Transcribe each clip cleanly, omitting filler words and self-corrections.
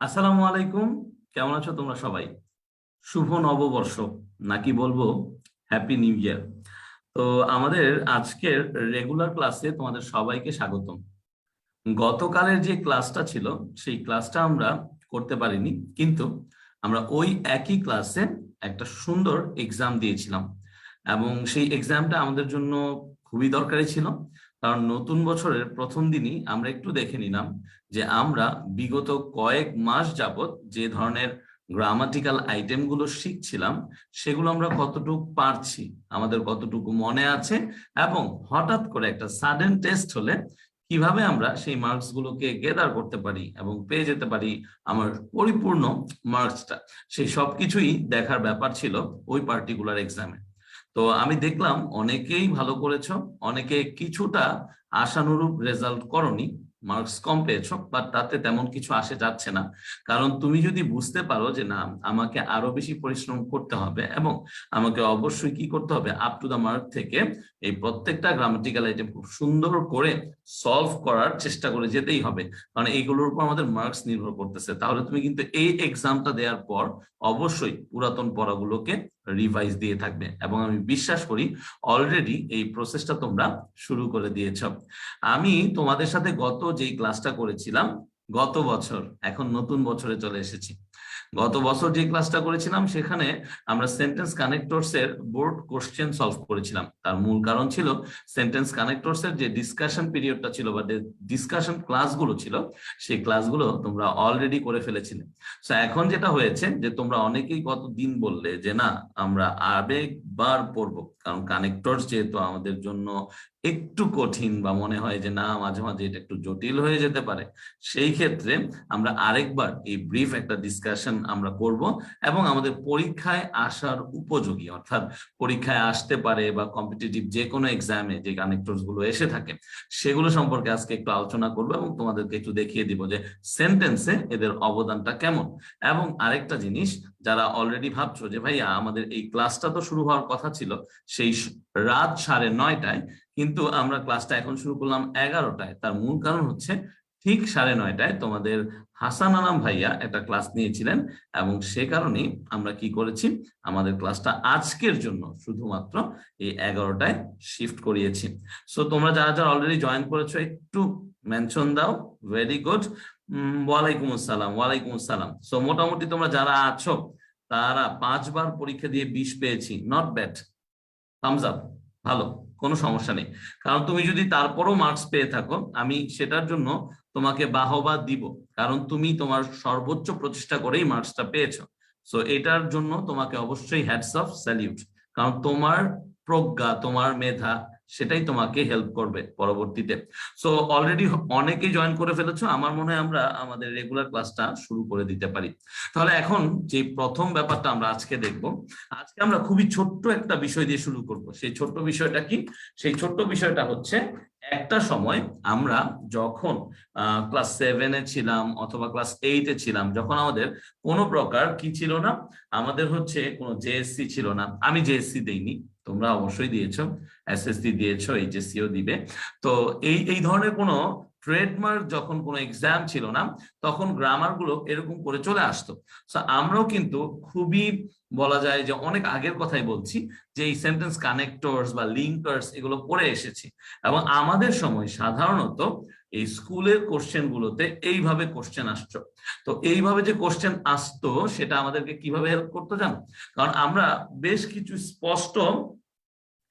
আসসালামু আলাইকুম। কেমন আছো তোমরা সবাই? শুভ নববর্ষ নাকি বলবো হ্যাপি নিউ ইয়ার। তো আমাদের আজকের রেগুলার ক্লাসে তোমাদের সবাইকে স্বাগতম। গতকালের যে ক্লাসটা ছিল সেই ক্লাসটা আমরা করতে পারিনি, কিন্তু আমরা ওই একই ক্লাসে একটা সুন্দর এক্সাম দিয়েছিলাম এবং সেই এক্সামটা আমাদের জন্য খুবই দরকারি ছিল। কারণ নতুন বছরের প্রথম দিনই আমরা একটু দেখে নিলাম যে আমরা বিগত কয়েক মাস যাবত যে ধরনের গ্রামাটিক্যাল আইটেমগুলো শিখছিলাম সেগুলো আমরা কতটুকু পারছি, আমাদের কতটুকু মনে আছে, এবং হঠাৎ করে একটা সাডেন টেস্ট হলে কিভাবে আমরা সেই মার্কস গুলোকে গেদার করতে পারি এবং পেয়ে যেতে পারি আমার পরিপূর্ণ মার্কসটা। সেই সবকিছুই দেখার ব্যাপার ছিল ওই পার্টিকুলার এক্সামে। তো আমি দেখলাম অনেকেই ভালো করেছো, অনেকে কিছুটা আশানুরূপ রেজাল্ট করনি, মার্কস কম পেয়েছো, বাট তাতে তেমন কিছু আসে যাচ্ছে না। কারণ তুমি যদি বুঝতে পারো যে না, আমাকে আরো বেশি পরিশ্রম করতে হবে এবং আমাকে অবশ্যই কি করতে হবে, আপ টু দা মার্ক থেকে এই প্রত্যেকটা গ্রামাটিক্যাল আইটেম খুব সুন্দর করে সলভ করার চেষ্টা করে যেতেই হবে, কারণ এইগুলোর উপর আমাদের মার্কস নির্ভর করতেছে। তাহলে তুমি কিন্তু এই এক্সামটা দেওয়ার পর অবশ্যই পুরাতন পড়াগুলোকে রিভাইজ দিয়ে থাকবে, এবং আমি বিশ্বাস করি অলরেডি এই প্রসেসটা তোমরা শুরু করে দিয়েছ। আমি তোমাদের সাথে গত যেই ক্লাসটা করেছিলাম গত বছর, এখন নতুন বছরে চলে এসেছি, গত বছর যে ক্লাসটা করেছিলাম সেখানে আমরা সেন্টেন্স কানেক্টরস এর বোর্ড কোশ্চেন সলভ করেছিলাম। তার মূল কারণ ছিল সেন্টেন্স কানেক্টরস এর যে ডিসকাশন পিরিয়ডটা ছিল বা ডিসকাশন ক্লাসগুলো ছিল সেই ক্লাসগুলো তোমরা অলরেডি করে ফেলেছিলে। সো এখন যেটা হয়েছে যে তোমরা অনেকেই গত দিন বললে যে না, আমরা আরেকবার পড়বো, কারণ কানেক্টরস যেহেতু আমাদের জন্য একটু কঠিন বা মনে হয় যে না মাঝে মাঝে এটা একটু জটিল হয়ে যেতে পারে, সেই ক্ষেত্রে আমরা আরেকবার এই ব্রিফ একটা ডিসকাশন আমরা করব এবং আমাদের পরীক্ষায় আসার উপযোগী, অর্থাৎ পরীক্ষায় আসতে পারে বা কম্পিটিটিভ যে কোনো এক্সামে যে কানেক্টরস গুলো এসে থাকে সেগুলো সম্পর্কে আজকে একটু আলোচনা করবো এবং তোমাদেরকে একটু দেখিয়ে দিব যে সেন্টেন্সে এদের অবদানটা কেমন। এবং আরেকটা জিনিস, যারা অলরেডি ভাবছো যে ভাইয়া আমাদের এই ক্লাসটা তো শুরু হওয়ার কথা ছিল সেই রাত 9:30টায়, কিন্তু আমরা ক্লাসটা এখন শুরু করলাম 11টায়, তার মূল কারণ হচ্ছে ঠিক 9:30টায় তোমাদের হাসান আনাম ভাইয়া একটা ক্লাস নিয়েছিলেন এবং সে কারণেই আমরা কি করেছি, আমাদের ক্লাসটা আজকের জন্য শুধুমাত্র এই 11টায় শিফট করিয়েছি। সো তোমরা যারা যারা অলরেডি জয়েন করেছো একটু মেনশন দাও। Very good. ওয়ালাইকুম আসসালাম, ওয়ালাইকুম আসসালাম। সো মোটামুটি তোমরা যারা আছো তারা 5বার পরীক্ষা দিয়ে 20 পেয়েছি, নট ব্যাড, থামস আপ, ভালো, কোনো সমস্যা নেই। কারণ তুমি যদি তারপরও মার্কস পেয়ে থাকো আমি সেটার জন্য তোমাকে বাহবা দিব, কারণ তুমি তোমার সর্বোচ্চ প্রচেষ্টা করেই মার্কসটা পেয়েছো। সো এটার জন্য তোমাকে অবশ্যই হ্যাটস অফ, স্যালিউট, কারণ তোমার প্রজ্ঞা, তোমার মেধা সেটাই তোমাকে হেল্প করবে পরবর্তীতে। সো অলরেডি অনেকেই জয়েন করে ফেলেছো, আমার মনে হয় আমরা আমাদের রেগুলার ক্লাসটা শুরু করে দিতে পারি। তাহলে এখন যে প্রথম ব্যাপারটা আমরা আজকে দেখব, আজকে আমরা খুবই ছোট্ট একটা বিষয় দিয়ে শুরু করব। সেই ছোট্ট বিষয়টা কি? সেই ছোট্ট বিষয়টা হচ্ছে একটা সময় আমরা যখন ক্লাস 7-এ ছিলাম অথবা ক্লাস 8-এ ছিলাম, যখন আমাদের কোনো প্রকার কি ছিল না, আমাদের হচ্ছে কোনো জেএসসি ছিল না। আমি জেএসসি দেইনি, তোমরা অবশ্যই দিয়েছো, এসএসসি দিয়েছো, এইচএসসিও দিবে। তো এই এই ধরনের কোনো ট্রেডমার্ক যখন কোনো এক্সাম ছিল না, তখন গ্রামার গুলো এরকম করে চলে আসতো। তো আমরাও কিন্তু খুবই বলা যায় যে অনেক আগের কথাই বলছি যে এই সেন্টেন্স কানেক্টরস বা লিঙ্কার্স এগুলো পড়ে এসেছি, এবং আমাদের সময় সাধারণত এই স্কুলের কোশ্চেন গুলোতে এইভাবে কোশ্চেন আসতো। তো এইভাবে যে কোশ্চেন আসতো সেটা আমাদেরকে কিভাবে হেল্প করতো জানো? কারণ আমরা বেশ কিছু স্পষ্ট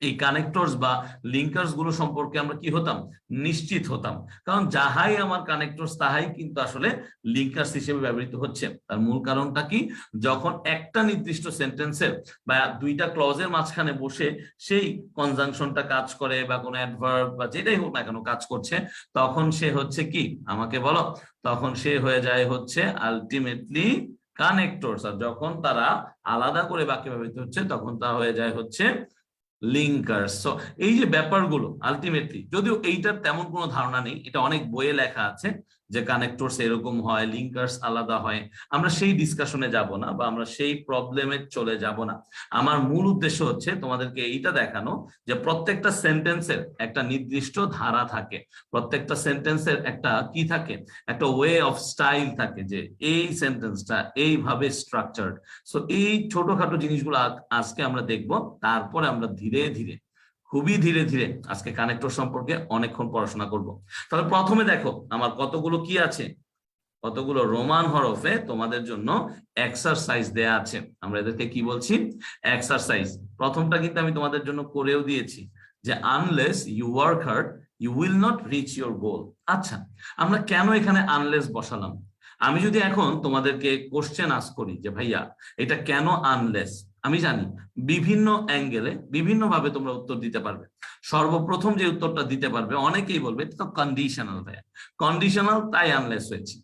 এই কানেক্টরস বা লিঙ্কার্স গুলো সম্পর্কে আমরা কি হতাম, নিশ্চিত হতাম। কারণ যাহাই আমার কানেক্টরস তাহাই কিন্তু আসলে লিঙ্কার্স হিসেবে ব্যবহৃত হচ্ছে। তার মূল কারণটা কি, যখন একটা নির্দিষ্ট সেন্টেন্সের বা দুইটা ক্লজের মাঝখানে বসে সেই কনজাংশনটা কাজ করে বা কোনো অ্যাডভার্ব বা যেটাই হোক না কেন কাজ করছে, তখন সে হচ্ছে কি, আমাকে বলো, তখন সে হয়ে যায় হচ্ছে আলটিমেটলি কানেক্টরস। আর যখন তারা আলাদা করে বাক্যে ব্যবহৃত হচ্ছে তখন তা হয়ে যায় হচ্ছে লিঙ্কার্স। সো এই যে ব্যাপারগুলো আলটিমেটলি, যদিও এইটার তেমন কোনো ধারণা নেই, এটা অনেক বইয়ে লেখা আছে, যে কানেক্টরস এরকম হয়, লিঙ্কার্স আলাদা হয়, আমরা সেই ডিসকাশনে যাব না বা আমরা সেই প্রবলেমে চলে যাব না। আমার মূল উদ্দেশ্য হচ্ছে তোমাদেরকে এইটা দেখানো যে প্রত্যেকটা সেন্টেন্সের একটা নির্দিষ্ট ধারা থাকে, প্রত্যেকটা সেন্টেন্সের একটা কি থাকে, একটা ওয়ে অফ স্টাইল থাকে, যে এই সেন্টেন্সটা এইভাবে স্ট্রাকচার্ড। সো এই ছোটখাটো জিনিসগুলো আজকে আমরা দেখব, তারপরে আমরা ধীরে ধীরে, খুবই ধীরে ধীরে আজকে কানেক্টর সম্পর্কে অনেকক্ষণ পড়াশোনা করব। তাহলে প্রথমে দেখো আমার কতগুলো কি আছে, কতগুলো রোমান হরফে তোমাদের জন্য এক্সারসাইজ দেয়া আছে। আমরা এদেরকে কি বলছি? এক্সারসাইজ। প্রথমটা কিন্তু আমি তোমাদের জন্য করেও দিয়েছি, যে unless you work hard you will not reach your goal. আচ্ছা, আমরা কেন এখানে আনলেস বসালাম? আমি যদি এখন তোমাদেরকে কোশ্চেন আস্ক করি যে ভাইয়া এটা কেন আনলেস, আমি জানি বিভিন্ন অ্যাঙ্গেলে বিভিন্ন ভাবে তোমরা উত্তর দিতে পারবে। সর্বপ্রথম যে উত্তরটা দিতে পারবে, অনেকেই বলবে এটা তো কন্ডিশনাল ভাইয়া, কন্ডিশনাল তাই আনলেস হয়েছে।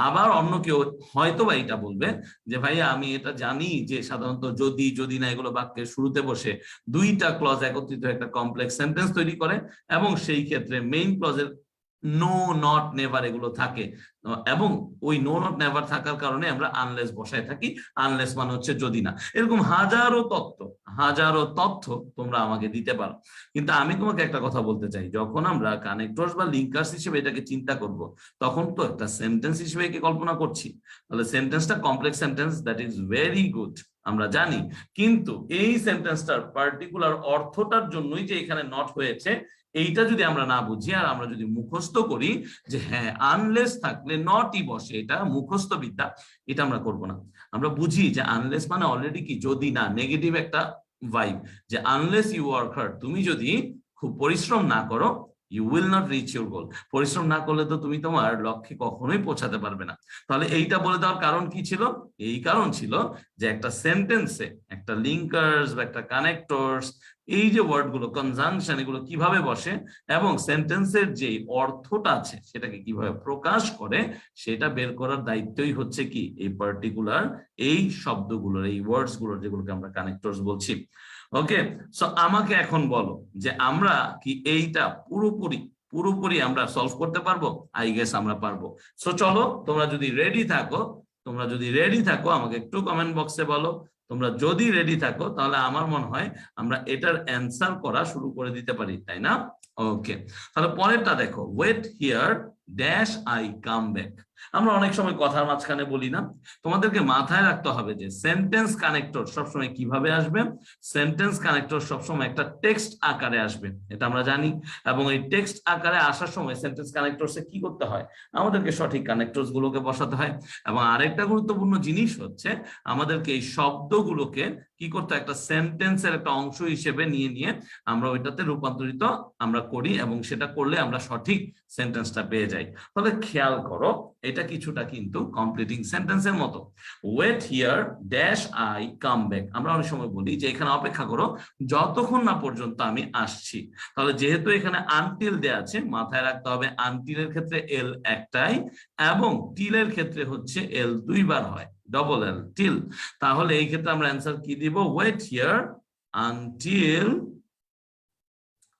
আবার অন্য কেউ হয়তো বা এটা বলবে যে ভাইয়া আমি এটা জানি যে সাধারণত যদি যদি না এগুলো বাক্যের শুরুতে বসে দুইটা ক্লজ একত্রিত একটা কমপ্লেক্স সেন্টেন্স তৈরি করে, এবং সেই ক্ষেত্রে মেইন ক্লজের নো নট নেভার এগুলো থাকে, এবং ওই নো নট নেভার থাকার কারণে আমরা আনলেস বসায় থাকি। আনলেস মানে হচ্ছে যদি না। এরকম হাজারো তথ্য তোমরা আমাকে দিতে পারো, কিন্তু আমি তোমাকে একটা কথা বলতে চাই, যখন আমরা কানেক্টরস বা লিঙ্কার্স হিসেবে এটাকে চিন্তা করব, তখন তো একটা সেন্টেন্স হিসেবে একে কল্পনা করছি। তাহলে সেন্টেন্সটা complex sentence, that is very good, আমরা জানি। কিন্তু এই সেন্টেন্সটার পার্টিকুলার অর্থটার জন্যই যে এখানে নট হয়েছে, এইটা যদি আমরা না বুঝি আর আমরা যদি মুখস্থ করি যে হ্যাঁ আনলেস থাকলে নটই বসে, এটা মুখস্থ বিদ্যা, এটা আমরা করব না। আমরা বুঝি যে আনলেস মানে অলরেডি কি, যদি না, নেগেটিভ একটা ভাইব, যে আনলেস ইউ ওয়ার্ক হার্ড, তুমি যদি খুব পরিশ্রম না করো, you will not reach your goal. পরিশ্রম না করলে তো তুমি তোমার লক্ষ্যে কখনোই পৌঁছাতে পারবে না। তাহলে এইটা বলে দেওয়ার কারণ কি ছিল? এই কারণ ছিল যে একটা সেন্টেন্সে একটা লিঙ্কার্স বা একটা কানেক্টরস, এই যে ওয়ার্ড গুলো কনজাংশন, এগুলো কিভাবে বসে এবং সেন্টেন্সের যে অর্থটা আছে সেটাকে কিভাবে প্রকাশ করে, সেটা বের করার দায়িত্বই হচ্ছে কি এই পার্টিকুলার এই শব্দগুলোর, এই ওয়ার্ডস গুলোর, যেগুলোকে আমরা কানেক্টরস বলছি। ওকে, সো আমাকে এখন বলো যে আমরা কি এইটা পুরোপুরি পুরোপুরি আমরা সলভ করতে পারবো? আই গেস আমরা পারবো। সো চলো, তোমরা যদি রেডি থাকো আমাকে একটু কমেন্ট বক্সে বলো। তোমরা যদি রেডি থাকো তাহলে আমার মনে হয় আমরা এটার অ্যান্সার করা শুরু করে দিতে পারি, তাই না? ওকে, তাহলে পরেরটা দেখো, wait here dash I come back. আমরা অনেক সময় কথার মাঝখানে বলি না, তোমাদেরকে মাথায় রাখতে হবে যে সেন্টেন্স কানেক্টর সবসময় কিভাবে আসবে। সেন্টেন্স কানেক্টর সবসময় একটা টেক্সট আকারে আসবে, এটা আমরা জানি। এবং এই টেক্সট আকারে আসার সময় সেন্টেন্স কানেক্টরসে কি করতে হয়? আমাদেরকে সঠিক কানেক্টরস গুলোকে বসাতে হয়। এবং আরেকটা গুরুত্বপূর্ণ জিনিস হচ্ছে আমাদেরকে এই শব্দগুলোকে কি করতে, একটা সেন্টেন্সের একটা অংশ হিসেবে নিয়ে নিয়ে আমরা ওইটাতে রূপান্তরিত আমরা করি, এবং সেটা করলে আমরা সঠিক সেন্টেন্সটা পেয়ে যাই। তাহলে খেয়াল করো, এটা কিছুটা কিন্তু কমপ্লিটিং সেন্টেন্সের মতো। Wait here dash I come back, আমরা অনেক সময় বলি যে এখানে অপেক্ষা করো যতক্ষণ না পর্যন্ত আমি আসছি। তাহলে যেহেতু এখানে আনটিল দেয়া আছে, মাথায় রাখতে হবে আনটিলের ক্ষেত্রে এল একটাই, এবং টিলের ক্ষেত্রে হচ্ছে এল দুইবার হয়, ডবল এল, টিল। তাহলে এই ক্ষেত্রে আমরা অ্যান্সার কি দিব? Wait here until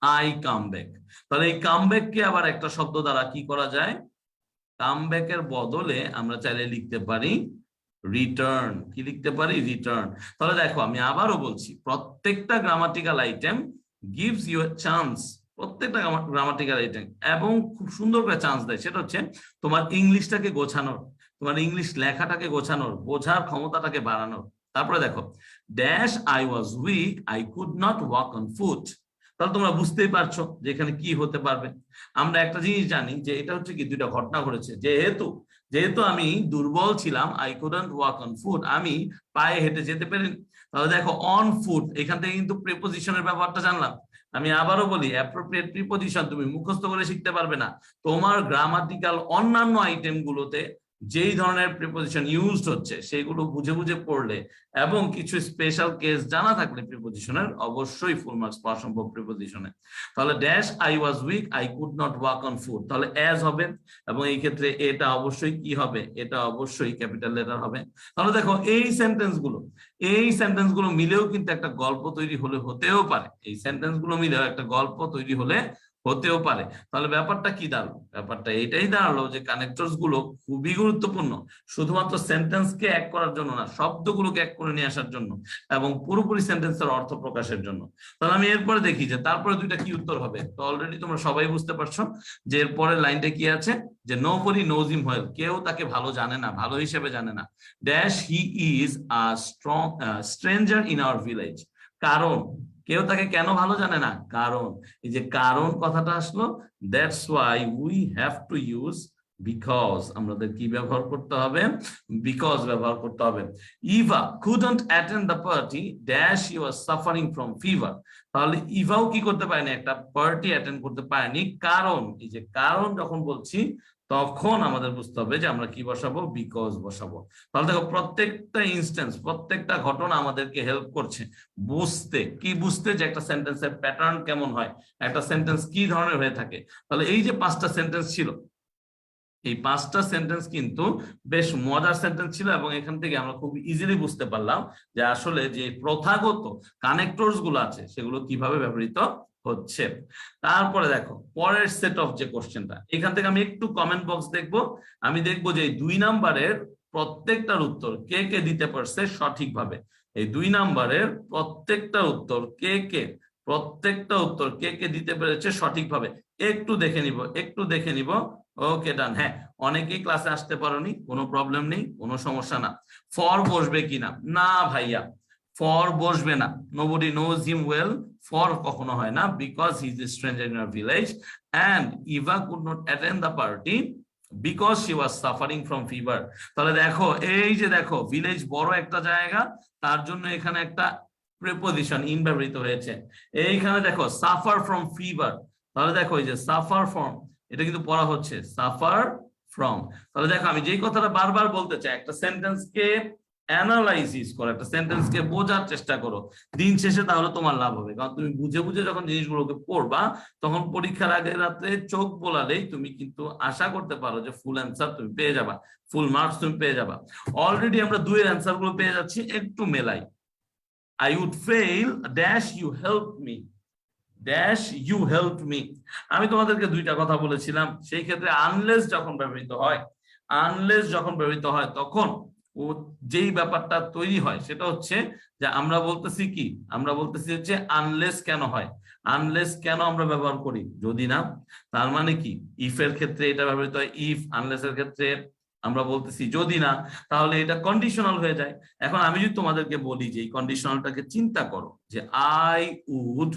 I come back. তাহলে এই কাম ব্যাক কে আবার একটা শব্দ দ্বারা কি করা যায়? কাম ব্যাকের বদলে আমরা চাইলে লিখতে পারি রিটার্ন। কি লিখতে পারি? রিটার্ন। তাহলে দেখো আমি আবারও বলছি, প্রত্যেকটা grammatical item gives you a chance, প্রত্যেকটা গ্রামাটিক্যাল আইটেম, এবং খুব সুন্দর করে চান্স দেয়। সেটা হচ্ছে তোমার ইংলিশটাকে গোছানোর, তোমার ইংলিশ লেখাটাকে গোছানোর, বোঝার ক্ষমতাটাকে বাড়ানোর। তারপরে দেখো, dash I was weak I could not walk on foot. তাহলে তোমরা বুঝতেই পারছো যে এখানে কি হতে পারবে। আমরা একটা জিনিস জানি যে এটা হচ্ছে কি, দুইটা ঘটনা ঘটেছে। যেহেতু আমি দুর্বল ছিলাম, I couldn't walk on foot, আমি পায়ে হেঁটে যেতে পারিনি। তাহলে দেখো অন ফুট, এখান থেকে কিন্তু প্রিপোজিশনের ব্যাপারটা জানলাম। আমি আবারও বলি, অ্যাপ্রোপ্রিয়েট প্রিপোজিশন তুমি মুখস্থ করে শিখতে পারবে না। তোমার গ্রামাটিক্যাল অন্যান্য আইটেম গুলোতে যেই ধরনের প্রিপোজিশন ইউজড হচ্ছে সেগুলো বুঝে বুঝে পড়লে, এবং কিছু স্পেশাল কেস জানা থাকলে প্রিপোজিশনের, অবশ্যই ফুল মার্কস পাওয়া সম্ভব প্রিপোজিশনে। তাহলে dash I was weak I could not walk on foot, তাহলে অ্যাজ হবে, এবং এই ক্ষেত্রে এটা অবশ্যই কি হবে? এটা অবশ্যই ক্যাপিটাল লেটার হবে। তাহলে দেখো এই সেন্টেন্স গুলো মিলেও কিন্তু একটা গল্প তৈরি হলে হতেও পারে, এই সেন্টেন্স গুলো মিলেও একটা গল্প তৈরি হলে হতেও পারে। তাহলে ব্যাপারটা কি দাঁড়ালো? ব্যাপারটা এটাই দাঁড়ালো যে কানেক্টরস গুলো খুবই গুরুত্বপূর্ণ, শুধুমাত্র সেন্টেন্সকে এক করার জন্য না, শব্দগুলোকে এক করে নিয়ে আসার জন্য এবং পুরোপুরি সেন্টেন্সের অর্থ প্রকাশের জন্য। তাহলে আমি এরপরে দেখি যে তারপরে দুইটা কি উত্তর হবে। তো অলরেডি তোমরা সবাই বুঝতে পারছো যে এরপরের লাইনটা কি আছে, যে নোবডি নোজ হিম ওয়েল, কেউ তাকে ভালো জানে না, ভালো হিসেবে জানে না। Dash he is a strong stranger in our village. কারণ কেউ তাকে কেন ভালো জানে না, কারণ এই যে কারণ কথাটা আসলো, that's why we have to use because. আমাদের কি ব্যবহার করতে হবে? বিকজ ব্যবহার করতে হবে। Eva couldn't attend the party dash he was suffering from fever। তাহলে ইভাও কি করতে পারেনি, একটা পার্টি অ্যাটেন্ড করতে পারেনি, কারণ এই যে কারণ যখন বলছি তখন আমাদের বুঝতে হবে যে আমরা কি বসাবো, বিকজ বসাবো। তাহলে দেখো প্রত্যেকটা ইনস্ট্যান্স, প্রত্যেকটা ঘটনা আমাদেরকে হেল্প করছে বুঝতে, কি বুঝতে, যে একটা সেন্টেন্সের প্যাটার্ন কেমন হয়, একটা সেন্টেন্স কি ধরনের হয়ে থাকে। তাহলে এই যে 5টা সেন্টেন্স ছিল, এই 5টা সেন্টেন্স কিন্তু বেশ মজার সেন্টেন্স ছিল এবং এখান থেকে আমরা খুব ইজিলি বুঝতে পারলাম যে আসলে যে প্রথাগত কানেক্টরস গুলো আছে সেগুলো কিভাবে ব্যবহৃত হচ্ছে। তারপরে দেখো পরের সেট অফ যে কোশ্চেনটা, এখান থেকে আমি একটু কমেন্ট বক্স দেখবো। আমি দেখবো যে এই 2 নাম্বারের প্রত্যেকটার উত্তর কে কে দিতে পারছে সঠিকভাবে। এই 2 নাম্বারের প্রত্যেকটা উত্তর কে কে দিতে পেরেছে সঠিকভাবে, একটু দেখে নিব, একটু দেখে নিব। ওকে ডান। হ্যাঁ, অনেকেই ক্লাসে আসতে পারোনি, কোনো প্রবলেম নেই, কোনো সমস্যা না। ফর বসবে কিনা, না ভাইয়া ফর বসবে না। Nobody knows him well, for কখনো হয় না, because he is a stranger in our village and Eva could not attend the party because she was suffering from fever. তাহলে দেখো এই যে দেখো ভিলেজ বড় একটা জায়গা, তার জন্য এখানে একটা প্রিপোজিশন ইন ব্যবহৃত হয়েছে। এইখানে দেখো সাফার ফ্রম ফিভার, তাহলে দেখো এই যে সাফার ফ্রম, এটা কিন্তু পড়া হচ্ছে সাফার ফ্রম। তাহলে দেখো আমি যেই কথাটা বারবার বলতে চাই, একটা সেন্টেন্সকে অ্যানালাইসিস করো, একটা সেন্টেন্সকে বোঝার চেষ্টা করো, দিন শেষে তাহলে তোমার লাভ হবে। কারণ তুমি বুঝে বুঝে যখন জিনিসগুলোকে পড়বা, তখন পরীক্ষার আগে রাতে চোখ বোলালেই তুমি কিন্তু আশা করতে পারো যে ফুল অ্যান্সার তুমি পেয়ে যাবা, ফুল মার্কস তুমি পেয়ে যাবা। অলরেডি আমরা 2 এর অ্যান্সার গুলো পেয়ে যাচ্ছি, একটু মেলাই। I would fail dash you help me, dash you help me. আমি তোমাদেরকে 2টা কথা বলেছিলাম, সেই ক্ষেত্রে আনলেস যখন ব্যবহৃত হয় তখন ও যেই ব্যাপারটা তৈরি হয় সেটা হচ্ছে যে আমরা বলতেছি কি, আমরা বলতেছি হচ্ছে আনলেস কেন হয়, আনলেস কেন আমরা ব্যবহার করি, যদি না। তার মানে কি ইফ এর ক্ষেত্রে এটা ব্যবহৃত হয় ইফ, আনলেস এর ক্ষেত্রে আমরা বলতেছি যদি না, তাহলে এটা কন্ডিশনাল হয়ে যায়। এখন আমি যদি তোমাদেরকে বলি যে এই কন্ডিশনালটাকে চিন্তা করো, যে আই উড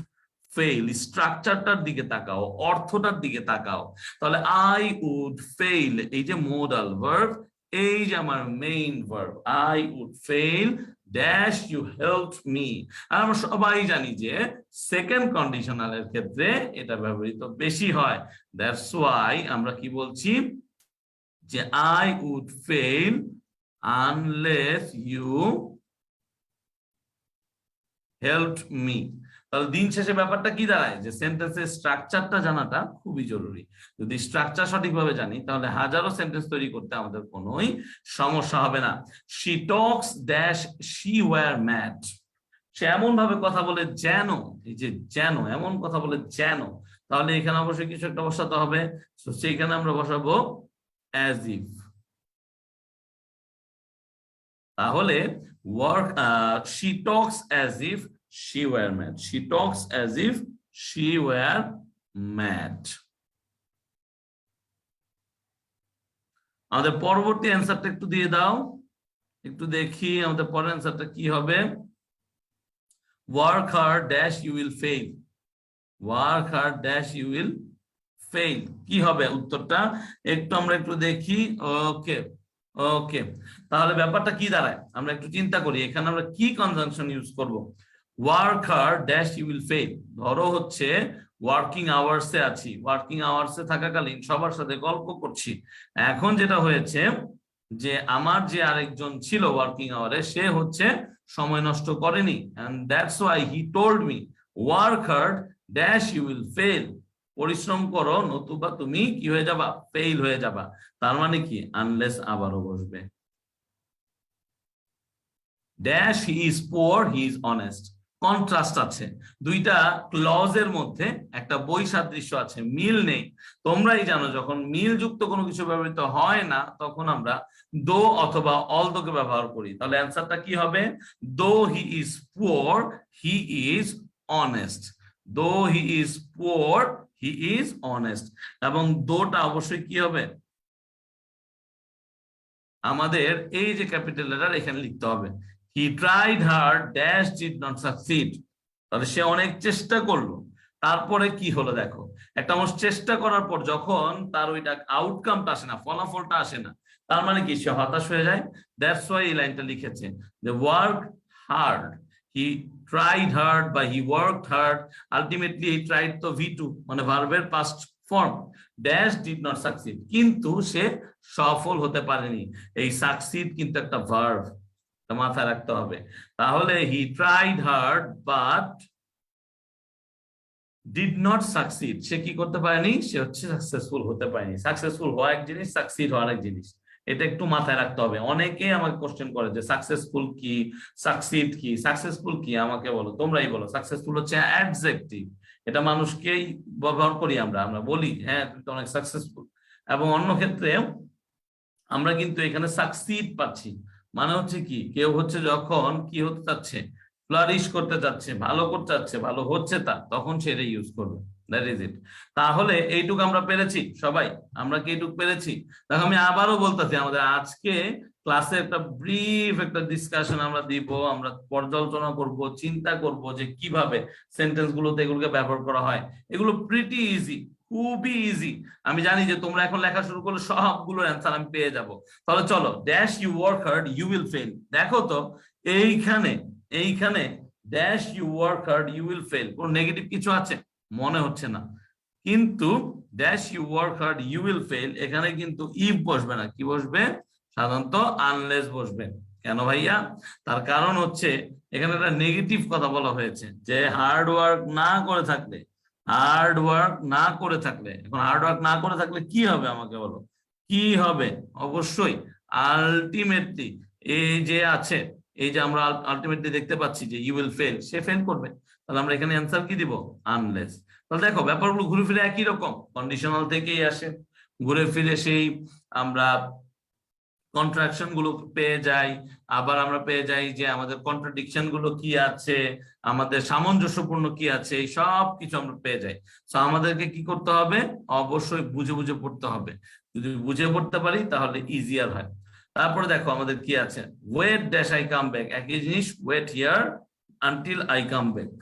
ফেইল, স্ট্রাকচারটার দিকে তাকাও, অর্থটার দিকে তাকাও। তাহলে আই উড ফেইল, এই যে মোডাল ভার্ব, এই যে আমার main verb, I would fail dash you help me. আর আমরা সবাই জানি যে সেকেন্ড কন্ডিশনালের ক্ষেত্রে এটা ব্যবহৃত বেশি হয়। দ্যাটস ওয়াই আমরা কি বলছি, যে I would fail unless you help me. তাহলে দিন শেষে ব্যাপারটা কি দাঁড়ায়, যে সেন্টেন্সের স্ট্রাকচারটা জানাটা খুবই জরুরি। যদি স্ট্রাকচার সঠিকভাবে জানি তাহলে হাজারো সেন্টেন্স তৈরি করতে আমাদের কোনোই সমস্যা হবে না। She talks dash she were mad. সে এমন ভাবে কথা বলে যেন, এই যে যেন, এমন কথা বলে যেন, তাহলে এখানে অবশ্যই কিছু একটা বসাতে হবে। তো সেইখানে আমরা বসাবো অ্যাজ ইফ। তাহলে work she talks as if she were mad, she talks as if she were mad। আমাদের পরবর্তী অ্যান্সারটা একটু দিয়ে দাও, একটু দেখি আমাদের পরের অ্যান্সারটা কি হবে। work hard dash you will fail, work hard dash you will fail, কি হবে উত্তরটা একটু আমরা একটু দেখি। ওকে ওকে, তাহলে ব্যাপারটা কি দাঁড়ায় আমরা একটু চিন্তা করি, এখানে আমরা কি কনজাংশন ইউজ করব। Work hard dash you will fail, ধরো হচ্ছে ওয়ার্কিং আওয়ার্সে আছি, ওয়ার্কিং আওয়ার্সে থাকাকালীন সবার সাথে গল্প করছি। এখন যেটা হয়েছে যে আমার যে আরেকজন ছিল ওয়ার্কিং আওয়ারে, সে হচ্ছে সময় নষ্ট করেনি, and that's why he told me work hard dash you will fail, পরিশ্রম করো নতুবা তুমি কি হয়ে যাবা, ফেইল হয়ে যাবা। তার মানে কি আনলেস আবারও বসবে। Dash he is poor he is honest, contrast আছে, দুইটা ক্লজের মধ্যে একটা বৈসাদৃশ্য আছে, মিল নেই। তোমরাই জানো যখন মিল যুক্ত কোনো কিছু ব্যবহৃত হয় না তখন আমরা দো অথবা অলদোকে ব্যবহার করি। তাহলে অ্যান্সারটা কি হবে? Though he is poor he is honest. Though he is poor he is honest. এবং দোটা অবশ্যই কি হবে? আমাদের এই যে ক্যাপিটাল লেটার এখানে লিখতে হবে। হি tried hard dash did not succeed. তাহলে সে অনেক চেষ্টা করলো, তারপরে কি হলো দেখো, একটা মানুষ চেষ্টা করার পর যখন তার ওইটা আউটকামটা আসে না, ফলাফলটা আসে না, তার মানে কি? সে হতাশ হয়ে যায়। দ্যাটস ওয়াই এই লাইনটা লিখেছে যে ওয়ার্ক হার্ড, হি ট্রাইড হার্ড বা হি ওয়ার্কড হার্ড। আলটিমেটলি এই ট্রাইড তো V2 মানে ভার্বের past form. Dash did not succeed, কিন্তু সে সফল হতে পারেনি। এই সাকসিড কিন্তু একটা ভার্ব, মাথায় রাখতে হবে। তাহলে he tried hard but did not succeed, সে কি করতে পারেনি? সে হচ্ছে সাকসেসফুল হতে পারেনি। সাকসেসফুল হওয়া এক জিনিস, সাকসিড হওয়া এক জিনিস, এটা একটু মাথায় রাখতে হবে। অনেকেই আমাকে কোশ্চেন করে যে সাকসেসফুল কি, সাকসিড কি। সাকসেসফুল কি আমাকে বলো, তোমরাই বলো। সাকসেসফুল হচ্ছে অ্যাডজেক্টিভ, এটা মানুষকেই ব্যবহার করি আমরা, আমরা বলি হ্যাঁ তুমি তো অনেক সাকসেসফুল। এবং অন্য ক্ষেত্রে আমরা কিন্তু এখানে সাকসিড পাচ্ছি, মানে হচ্ছে কি, কেউ হচ্ছে যখন কি হতে চাচ্ছে, ফ্লারিশ করতে চাচ্ছে, ভালো করতে চাচ্ছে, ভালো হচ্ছে তা, তখন সে এটা ইউজ করবে। দ্যাট ইজ ইট। তাহলে এইটুকু আমরা পেরেছি সবাই, আমরা কি এইটুকু পেরেছি? দেখো আমি আবারও বলতেছি, আমাদের আজকে ক্লাসে একটা ব্রিফ একটা ডিসকাশন আমরা দিব, আমরা পর্যালোচনা করব, চিন্তা করব যে কিভাবে সেন্টেন্স গুলোতে এগুলোকে ব্যবহার করা হয়। এগুলো প্রিটি ইজি, খুবই ইজি। আমি জানি যে তোমরা এখন লেখা শুরু করলে সবগুলোর অ্যান্সার আমি পেয়ে যাব। তাহলে চলো, dash you work hard you will fail. দেখো তো এইখানে, এইখানে dash you work hard you will fail, কোন নেগেটিভ কিছু আছে? মনে হচ্ছে না। কিন্তু dash you work hard you will fail, এখানে কিন্তু ইফ বসবে না, কি বসবে? সাধারণত আনলেস বসবে। কেন ভাইয়া? তার কারণ হচ্ছে এখানে একটা নেগেটিভ কথা বলা হয়েছে যে হার্ড ওয়ার্ক না করে থাকলে, হার্ড ওয়ার্ক না করে থাকলে, এখন হার্ড ওয়ার্ক না করে থাকলে কি হবে আমাকে বলো, কি হবে? অবশ্যই আলটিমেটলি এই যে আছে, এই যে আমরা আলটিমেটলি দেখতে পাচ্ছি যে ইউ উইল ফেল, সে ফেল করবে। তাহলে আমরা এখানে অ্যান্সার কি দিব? আনলেস। তাহলে দেখো ব্যাপারগুলো ঘুরে ফিরে একই রকম, কন্ডিশনাল থেকেই আসে, ঘুরে ফিরে সেই আমরা কন্ট্রাকশন গুলো পেয়ে যাই, আবার আমরা পেয়ে যাই যে আমাদের কন্ট্রাডিকশন গুলো কি আছে, আমাদের সামঞ্জস্যপূর্ণ কি আছে, এই সব কিছু আমরা পেয়ে যাই। তো আমাদেরকে কি করতে হবে? অবশ্যই বুঝে বুঝে পড়তে হবে। যদি বুঝে পড়তে পারি তাহলে ইজিয়ার হয়। তারপরে দেখো আমাদের কি আছে, wait dash I come back, একই জিনিস, wait here until I come back.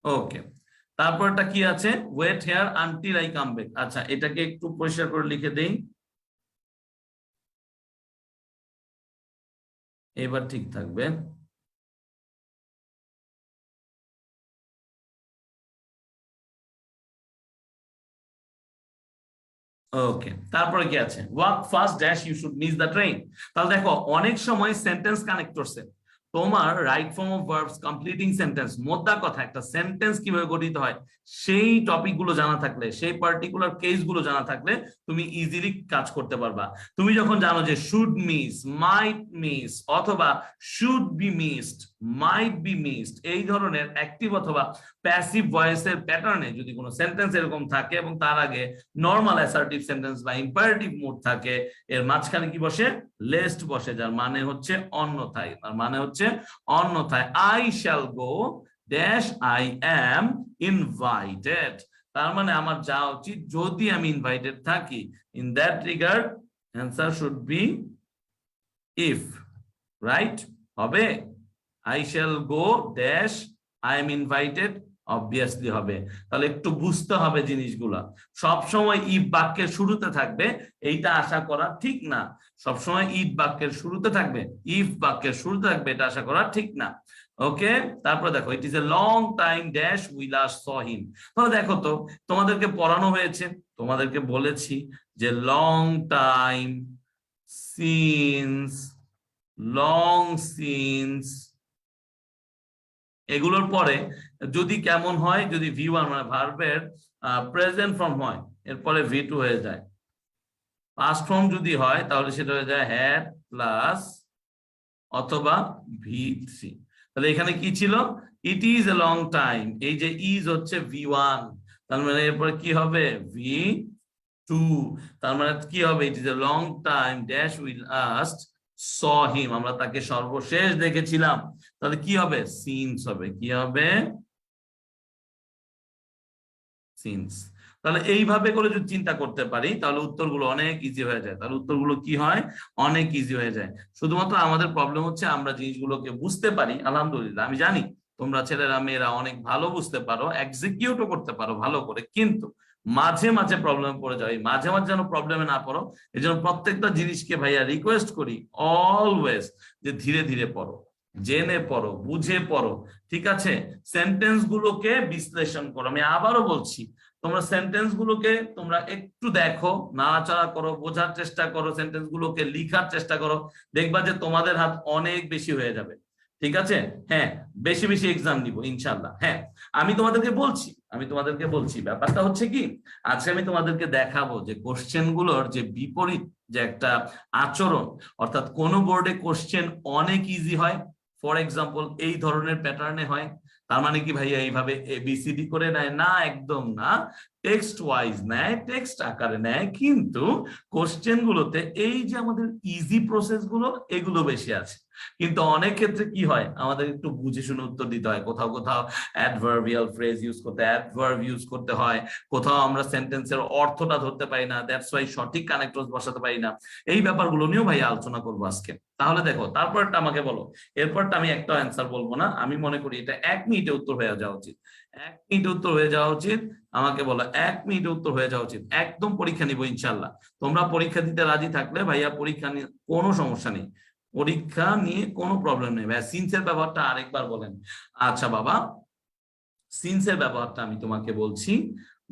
Okay, তারপরটা কি আছে, wait here until I come back. আচ্ছা এটাকে একটু পরিষ্কার করে লিখে দেই, এবার ঠিক থাকবে। ওকে, তারপরে কি আছে, walk fast dash you should miss the train. তাহলে দেখো অনেক সময় সেন্টেন্স কানেক্টরসে তোমার right form of verbs, completing sentence, মোদ্দা কথা একটা সেন্টেন্স কিভাবে গঠিত হয় সেই টপিক গুলো জানা থাকলে, সেই পার্টিকুলার কেস গুলো জানা থাকলে তুমি ইজিলি কাজ করতে পারবা। তুমি যখন জানো যে শুড মিস, মাইট মিস, অথবা should be missed, might be missed, এই ধরনের অ্যাক্টিভ অথবা প্যাসিভ ভয়েসের প্যাটার্নে যদি কোনো সেন্টেন্স এরকম থাকে এবং তার আগে নর্মাল অ্যাসার্টিভ সেন্টেন্স বা ইম্পারেটিভ মুড থাকে, এর মাঝখানে কি বসে? লেস্ট বসে, যার মানে হচ্ছে অন্যথায়। তার মানে হচ্ছে অন্যথায়। I shall go dash I am invited, তার মানে আমার যাওয়া উচিত যদি আমি ইনভাইটেড থাকি। In that regard answer should be if, right? হবে I shall go dash I am invited, obviously হবে। তাহলে একটু বুঝতে হবে জিনিসগুলা, সবসময় ইফ বাক্যের শুরুতে থাকবে এইটা আশা করা ঠিক না। সবসময় ইফ বাক্যের শুরুতে থাকবে, ইফ বাক্যের শুরুতে থাকবে এটা আশা করা ঠিক না। ওকে, তারপরে দেখো it is a long time dash we last saw him. তাহলে দেখো তো তোমাদেরকে পড়ানো হয়েছে, তোমাদেরকে বলেছি যে long time, since, long since, এগুলোর পরে যদি কেমন হয়, যদি V1 মানে ভার্বের প্রেজেন্ট ফর্ম হয় এরপরে V2 হয়ে যায়। পাস্ট ফর্ম যদি হয় তাহলে সেটা হয়ে যায় হ্যাড প্লাস অথবা V3। তাহলে এখানে কি ছিল, ইট ইজ এ লং টাইম, এই যে ইজ হচ্ছে V1, তার মানে এরপরে কি হবে V2, তার মানে কি হবে it is a long time dash we last saw him, আমরা তাকে সর্বশেষ দেখেছিলাম, তাহলে কি হবে সিন্স হবে, কি হবে সিন্স। তাহলে এইভাবে করে যদি চিন্তা করতে পারি তাহলে উত্তরগুলো অনেক ইজি হয়ে যায়, তাহলে উত্তরগুলো কি হয় অনেক ইজি হয়ে যায়। শুধুমাত্র আমাদের প্রবলেম হচ্ছে আমরা জিনিসগুলোকে বুঝতে পারি, আলহামদুলিল্লাহ আমি জানি তোমরা ছেলেরা মেয়েরা অনেক ভালো বুঝতে পারো, এক্সিকিউটও করতে পারো ভালো করে, কিন্তু মাঝে মাঝে প্রবলেম পড়ে যাও, মাঝে মাঝে যেন প্রবলেমে না পড়ো। এই জন্য প্রত্যেকটা জিনিসকে ভাইয়া রিকোয়েস্ট করি অলওয়েজ যে ধীরে ধীরে পড়ো, জেনে পড়ো, বুঝে পড়ো, ঠিক আছে। সেন্টেন্স গুলোকে বিশ্লেষণ করো, আমি আবারও বলছি তোমরা সেন্টেন্স গুলোকে তোমরা একটু দেখো, নাড়াচাড়া করো, বোঝার চেষ্টা করো, সেন্টেন্স গুলোকে লিখার চেষ্টা করো, দেখবা যে তোমাদের হাত অনেক বেশি হয়ে যাবে, ঠিক আছে। হ্যাঁ, বেশি বেশি এক্সাম দিব ইনশাল্লাহ। হ্যাঁ, আমি তোমাদেরকে বলছি ব্যাপারটা হচ্ছে কি, আজকে আমি তোমাদেরকে দেখাবো যে কোশ্চেন গুলোর যে বিপরীত যে একটা আচরণ, অর্থাৎ কোন বোর্ডে কোশ্চেন অনেক ইজি হয়, ফর এক্সাম্পল এই ধরনের প্যাটার্নে হয়, তার মানে কি ভাইয়া এইভাবে এবিসিডি করে নেয় না, একদম না, টেক্সট ওয়াইজ নেয়, টেক্সট আকারে নেয়, কিন্তু কোশ্চেন গুলোতে এই যে আমাদের ইজি প্রসেস গুলো এগুলো বেশি আছে। কিন্তু অনেক ক্ষেত্রে কি হয় আমাদের একটু বুঝে শুনে উত্তর দিতে হয়, কোথাও কোথাও অ্যাডভার্বিয়াল ফ্রেজ ইউজ করতে হয়, কোথাও আমরা সেন্টেন্সের অর্থটা ধরতে পারি না, দ্যাটস ওয়াই সঠিক কানেক্টরস বসাতে পারি না। এই ব্যাপারগুলো নিয়েও ভাই আলোচনা করবো আজকে। তাহলে দেখো তারপরটা আমাকে বলো, এরপরটা আমি একটা অ্যান্সার বলবো না, আমি মনে করি এটা 1 মিনিটে উত্তর হয়ে যাওয়া উচিত, 1 মিনিটে উত্তর হয়ে যাওয়া উচিত। আমাকে বলো 1 মিনিটে উত্তর হয়ে যাওয়া উচিত, একদম পরীক্ষা নিবো ইনশাল্লাহ। তোমরা পরীক্ষা দিতে রাজি থাকলে ভাইয়া পরীক্ষা নিয়ে কোনো সমস্যা নেই, পরীক্ষা নিয়ে কোনো প্রবলেম নেই ভাইয়া। সিন্সের ব্যাপারটা আরেকবার বলেন। আচ্ছা বাবা, সিন্সের ব্যবহারটা আমি তোমাকে বলছি,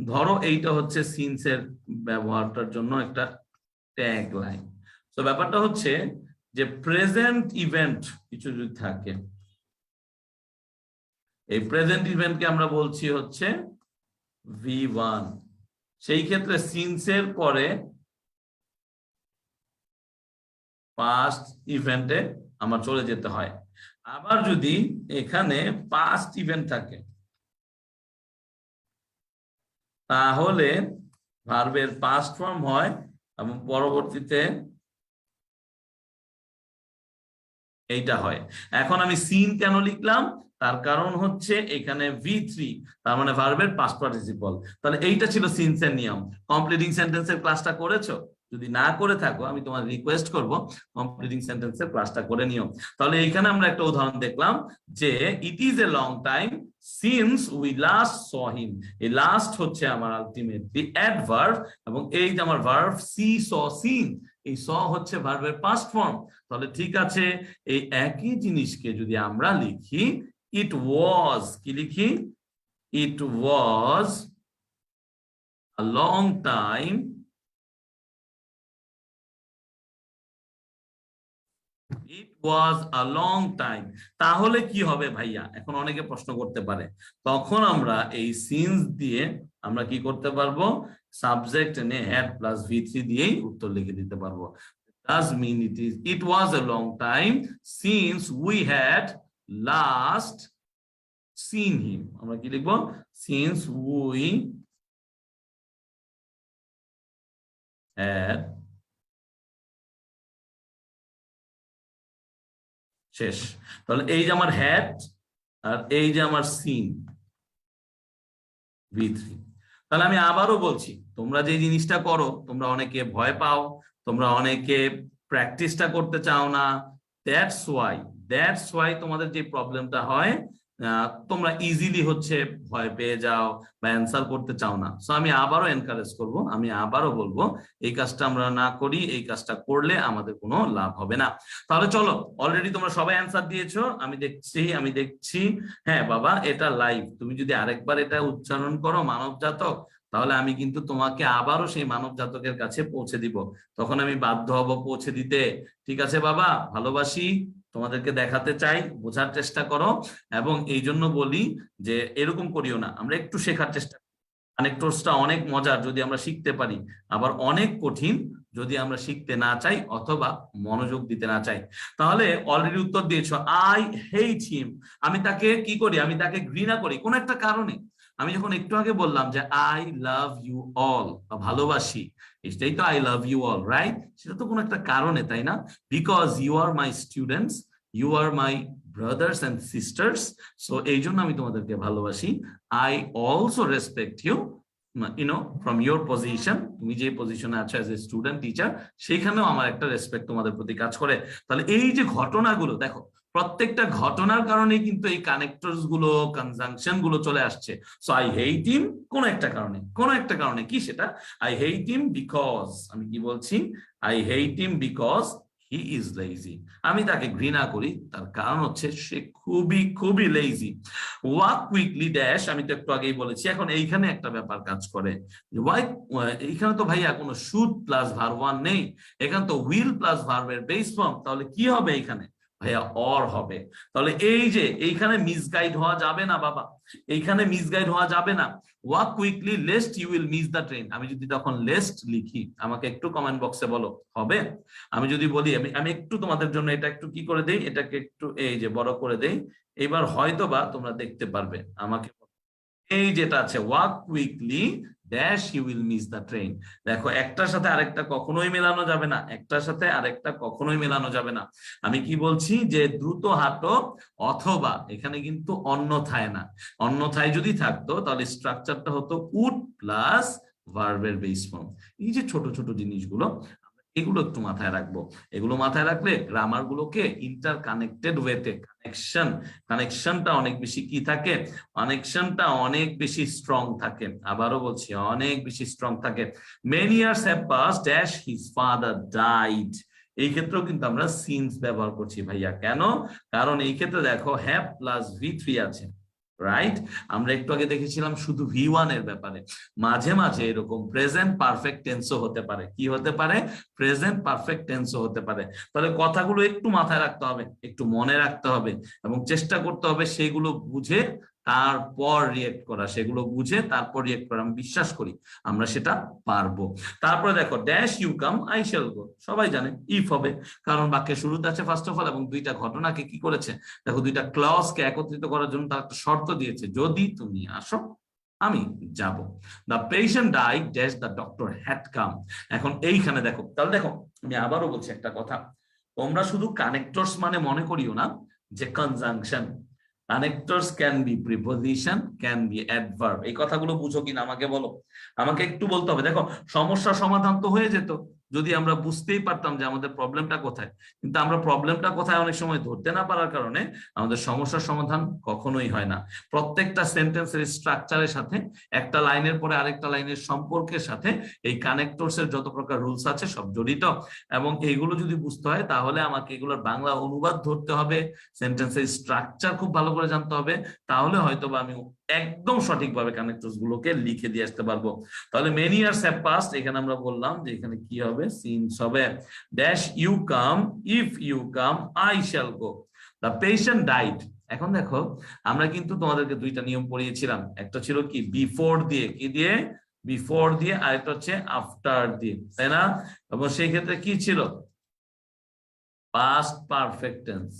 ধরো এইটা হচ্ছে সিন্সের ব্যবহারটার জন্য একটা ট্যাগ লাইন। তো ব্যাপারটা হচ্ছে যে প্রেজেন্ট ইভেন্ট কিছু যদি থাকে, এই প্রেজেন্ট ইভেন্টকে আমরা বলছি হচ্ছে V1, সেই ক্ষেত্রে সিন্সের পরে পাস্ট ইভেন্টে আমার চলে যেতে হয়। আবার যদি এখানে পাস্ট ইভেন্ট থাকে তাহলে ভার্বের পাস্ট ফর্ম হয় এবং পরবর্তীতে এইটা হয়। এখন আমি সিন কেন লিখলাম, তার কারণ হচ্ছে এখানে V3, তার মানে ভার্বের পাস্ট পার্টিসিপল। তাহলে এইটা ছিল সিন্সের নিয়ম। কমপ্লিটিং সেন্টেন্সের ক্লাসটা করেছো? যদি না করে থাকো আমি তোমার রিকোয়েস্ট করব কমপ্লিটিং সেন্টেন্সের ক্লাসটা করে নিও। তাহলে এইখানে আমরা একটা উদাহরণ দেখলাম যে it is a long time since we last saw him. এই লাস্ট হচ্ছে আমার আলটিমেটলি অ্যাডভার্ব, এবং এই যে আমার ভার্ব সি স সিন, এই স হচ্ছে ভার্বের পাস্ট ফর্ম। তাহলে ঠিক আছে, এই একই জিনিসকে যদি আমরা লিখি ইট ওয়াজ, কি লিখি, it was a long time, it was a long time, তাহলে কি হবে ভাইয়া? এখন অনেকে প্রশ্ন করতে পারে, তখন আমরা এই সিন্স দিয়ে আমরা কি করতে পারবো, সাবজেক্ট এনে হ্যাড প্লাস V3 দিয়েই উত্তর লিখে দিতে পারবো। does mean it was a long time since we had last seen him, আমরা কি লিখবো, since we had, শেষ। তাহলে এই যে আমার হ্যাড আর এই যে আমার সিন V3। তাহলে আমি আবারও বলছি, তোমরা যে জিনিসটা করো, তোমরা অনেকে ভয় পাও, তোমরা অনেকে প্র্যাকটিসটা করতে চাও না, দ্যাটস ওয়াই তোমাদের যে প্রবলেমটা হয়, তোমরা ইজিলি হচ্ছে ভয় পেয়ে যাও বা অ্যান্সার করতে চাও না। সো আমি আবারও এনকারেজ করব, আমি আবারও বলবো এই কাজটা আমরা না করি, এই কাজটা করলে আমাদের কোনো লাভ হবে না। তাহলে চলো, অলরেডি তোমরা সবাই অ্যান্সার দিয়েছো, আমি দেখছি। হ্যাঁ বাবা, এটা লাইভ, তুমি যদি আরেকবার এটা উচ্চারণ করো মানব জাতক, তাহলে আমি কিন্তু তোমাকে আবারও সেই মানব জাতকের কাছে পৌঁছে দিব, তখন আমি বাধ্য হব পৌঁছে দিতে। ঠিক আছে বাবা, ভালোবাসি, তোমাদেরকে দেখাতে চাই, বোঝার চেষ্টা করো। এবং এই জন্য বলি যে এরকম করিও না, আমরা একটু শেখার চেষ্টা, কানেক্টরসটা অনেক মজার যদি আমরা শিখতে পারি, আবার অনেক কঠিন যদি আমরা শিখতে না চাই অথবা মনোযোগ দিতে না চাই। তাহলে অলরেডি উত্তর দিয়েছো, আই হেট হিম, আমি তাকে কি করি, আমি তাকে ঘৃণা করি কোন একটা কারণে। আমি যখন একটু আগে বললাম যে আই লাভ ইউ অল, ভালোবাসি, এটাই তো I love you all, right? সেটা তো কোনো একটা কারণে, তাই না? Because you are my students, you are my brothers and sisters, so এই জন্য আমি তোমাদেরকে ভালোবাসি। I also respect you, from your position, তুমি যে পজিশনে আছো অ্যাজ এ স্টুডেন্ট টিচার, সেইখানেও আমার একটা রেসপেক্ট তোমাদের প্রতি কাজ করে। তাহলে এই যে ঘটনাগুলো দেখো, প্রত্যেকটা ঘটনার কারণে কিন্তু এই কানেক্টরস গুলো, কনজাংশন গুলো চলে আসছে। সো আই হেট হিম কোন একটা কারণে, কোন একটা কারণে, কি সেটা? আই হেট হিম বিকজ, আমি কি বলছি, I hate him because he is lazy, আমি তাকে ঘৃণা করি তার কারণ হচ্ছে সে খুবই খুবই লেজি। ওয়াক কুইকলি ড্যাশ, আমি তো একটু আগেই বলেছি। এখন এইখানে একটা ব্যাপার কাজ করে, এইখানে তো ভাইয়া কোনো শুড প্লাস ভার্ব ওয়ান নেই, এখানে তো উইল প্লাস ভার্বের বেস ফর্ম, তাহলে কি হবে এখানে ভাইয়া? অর হবে। তাহলে এই যে এইখানে মিসগাইড হওয়া যাবে না বাবা, এইখানে মিসগাইড হওয়া যাবে না। Walk quickly lest you will miss the train, আমি যদি তখন লেস্ট লিখি, আমাকে একটু কমেন্ট বক্সে বলো হবে? আমি যদি বলি, আমি একটু তোমাদের জন্য এটা একটু কি করে দেই, এটাকে একটু এই যে বড় করে দেই, এবার হয়তো বা তোমরা দেখতে পারবে। আমাকে এই যেটা আছে walk quickly dash you will miss the train, দেখো একটার সাথে আরেকটা কখনোই মেলানো যাবে না, একটার সাথে আরেকটা কখনোই মেলানো যাবে না। আমি কি বলছি যে দ্রুত হাঁটো, অথবা এখানে কিন্তু অন্যথায় না, অন্যথায় যদি থাকতো তাহলে স্ট্রাকচারটা হতো উড প্লাস ভার্বের বেস ফর্ম। এই যে ছোট ছোট জিনিসগুলো, এগুলো একটু মাথায় রাখবো। এগুলো মাথায় রাখলে গ্রামার গুলোকে ইন্টার কানেক্টেড ওয়েতে, কানেকশনটা অনেক বেশি কি থাকে, কানেকশনটা অনেক বেশি স্ট্রং থাকে। আবারও বলছি, অনেক বেশি স্ট্রং থাকে। Many years have passed dash his father died, এই ক্ষেত্রেও কিন্তু আমরা সিন্স ব্যবহার করছি ভাইয়া। কেন? কারণ এই ক্ষেত্রে দেখো হ্যাভ প্লাস V3 আছে, রাইট? আমরা একটু আগে দেখেছিলাম শুধু V1 এর ব্যাপারে, মাঝে মাঝে এরকম প্রেজেন্ট পারফেক্ট টেন্সও হতে পারে। কি হতে পারে? প্রেজেন্ট পারফেক্ট টেন্সও হতে পারে। তাহলে কথাগুলো একটু মাথায় রাখতে হবে, একটু মনে রাখতে হবে, এবং চেষ্টা করতে হবে সেগুলো বুঝে তারপর রিয়েক্ট করা, সেগুলো বুঝে তারপর রিয়েক্ট করা। আমি বিশ্বাস করি আমরা সেটা পারবো। তারপরে দেখো dash you come I shall go, সবাই জানে ইফ হবে, কারণ বাক্যের শুরুতে আছে ফার্স্ট অফ অল, এবং দুইটা ঘটনাকে কি করেছে দেখো, দুইটা ক্লজকে একত্রিত করার জন্য তার একটা শর্ত দিয়েছে, যদি তুমি আসো আমি যাব। The patient died dash the doctor had come. এখন এইখানে দেখো, তাহলে দেখো আমি আবারও বলছি একটা কথা, তোমরা শুধু কানেক্টরস মানে মনে করিও না যে conjunction. Connectors can be preposition, can be adverb. এই কথাগুলো বুঝো কিনা আমাকে বলো, আমাকে একটু বলতে হবে। দেখো সমস্যার সমাধান তো হয়ে যেত যদি আমরা বুঝতেই পারতাম যে আমাদের প্রবলেমটা কোথায়, কিন্তু আমরা প্রবলেমটা কোথায় অনেক সময় ধরতে না পারার কারণে আমাদের সমস্যার সমাধান কখনোই হয় না। প্রত্যেকটা সেন্টেন্সের স্ট্রাকচারের সাথে, একটা লাইনের পরে আরেকটা লাইনের সম্পর্কের সাথে এই কানেক্টরস এর যত প্রকার রুলস আছে সব জড়িত, এবং এইগুলো যদি বুঝতে হয় তাহলে আমাকে এগুলোর বাংলা অনুবাদ ধরতে হবে, সেন্টেন্সের স্ট্রাকচার খুব ভালো করে জানতে হবে, তাহলে হয়তোবা আমি একদম সঠিকভাবে কানেক্টরস গুলোকে লিখে দিয়ে আসতে পারবো। তাহলে মেনি ইয়ার্স হ্যাভ পাসড, এখানে আমরা বললাম যে এখানে কি হবে, সিন্স হবে। Dash you come, if you come I shall go. The patient died, এখন দেখো আমরা কিন্তু তোমাদেরকে দুইটা নিয়ম পড়িয়েছিলাম, একটা ছিল কি বিফোর দিয়ে, কি দিয়ে? বিফোর দিয়ে, আরেকটা হচ্ছে আফটার দিয়ে, তাই না? এবং সেই ক্ষেত্রে কি ছিল? পাস্ট পারফেক্ট টেন্স,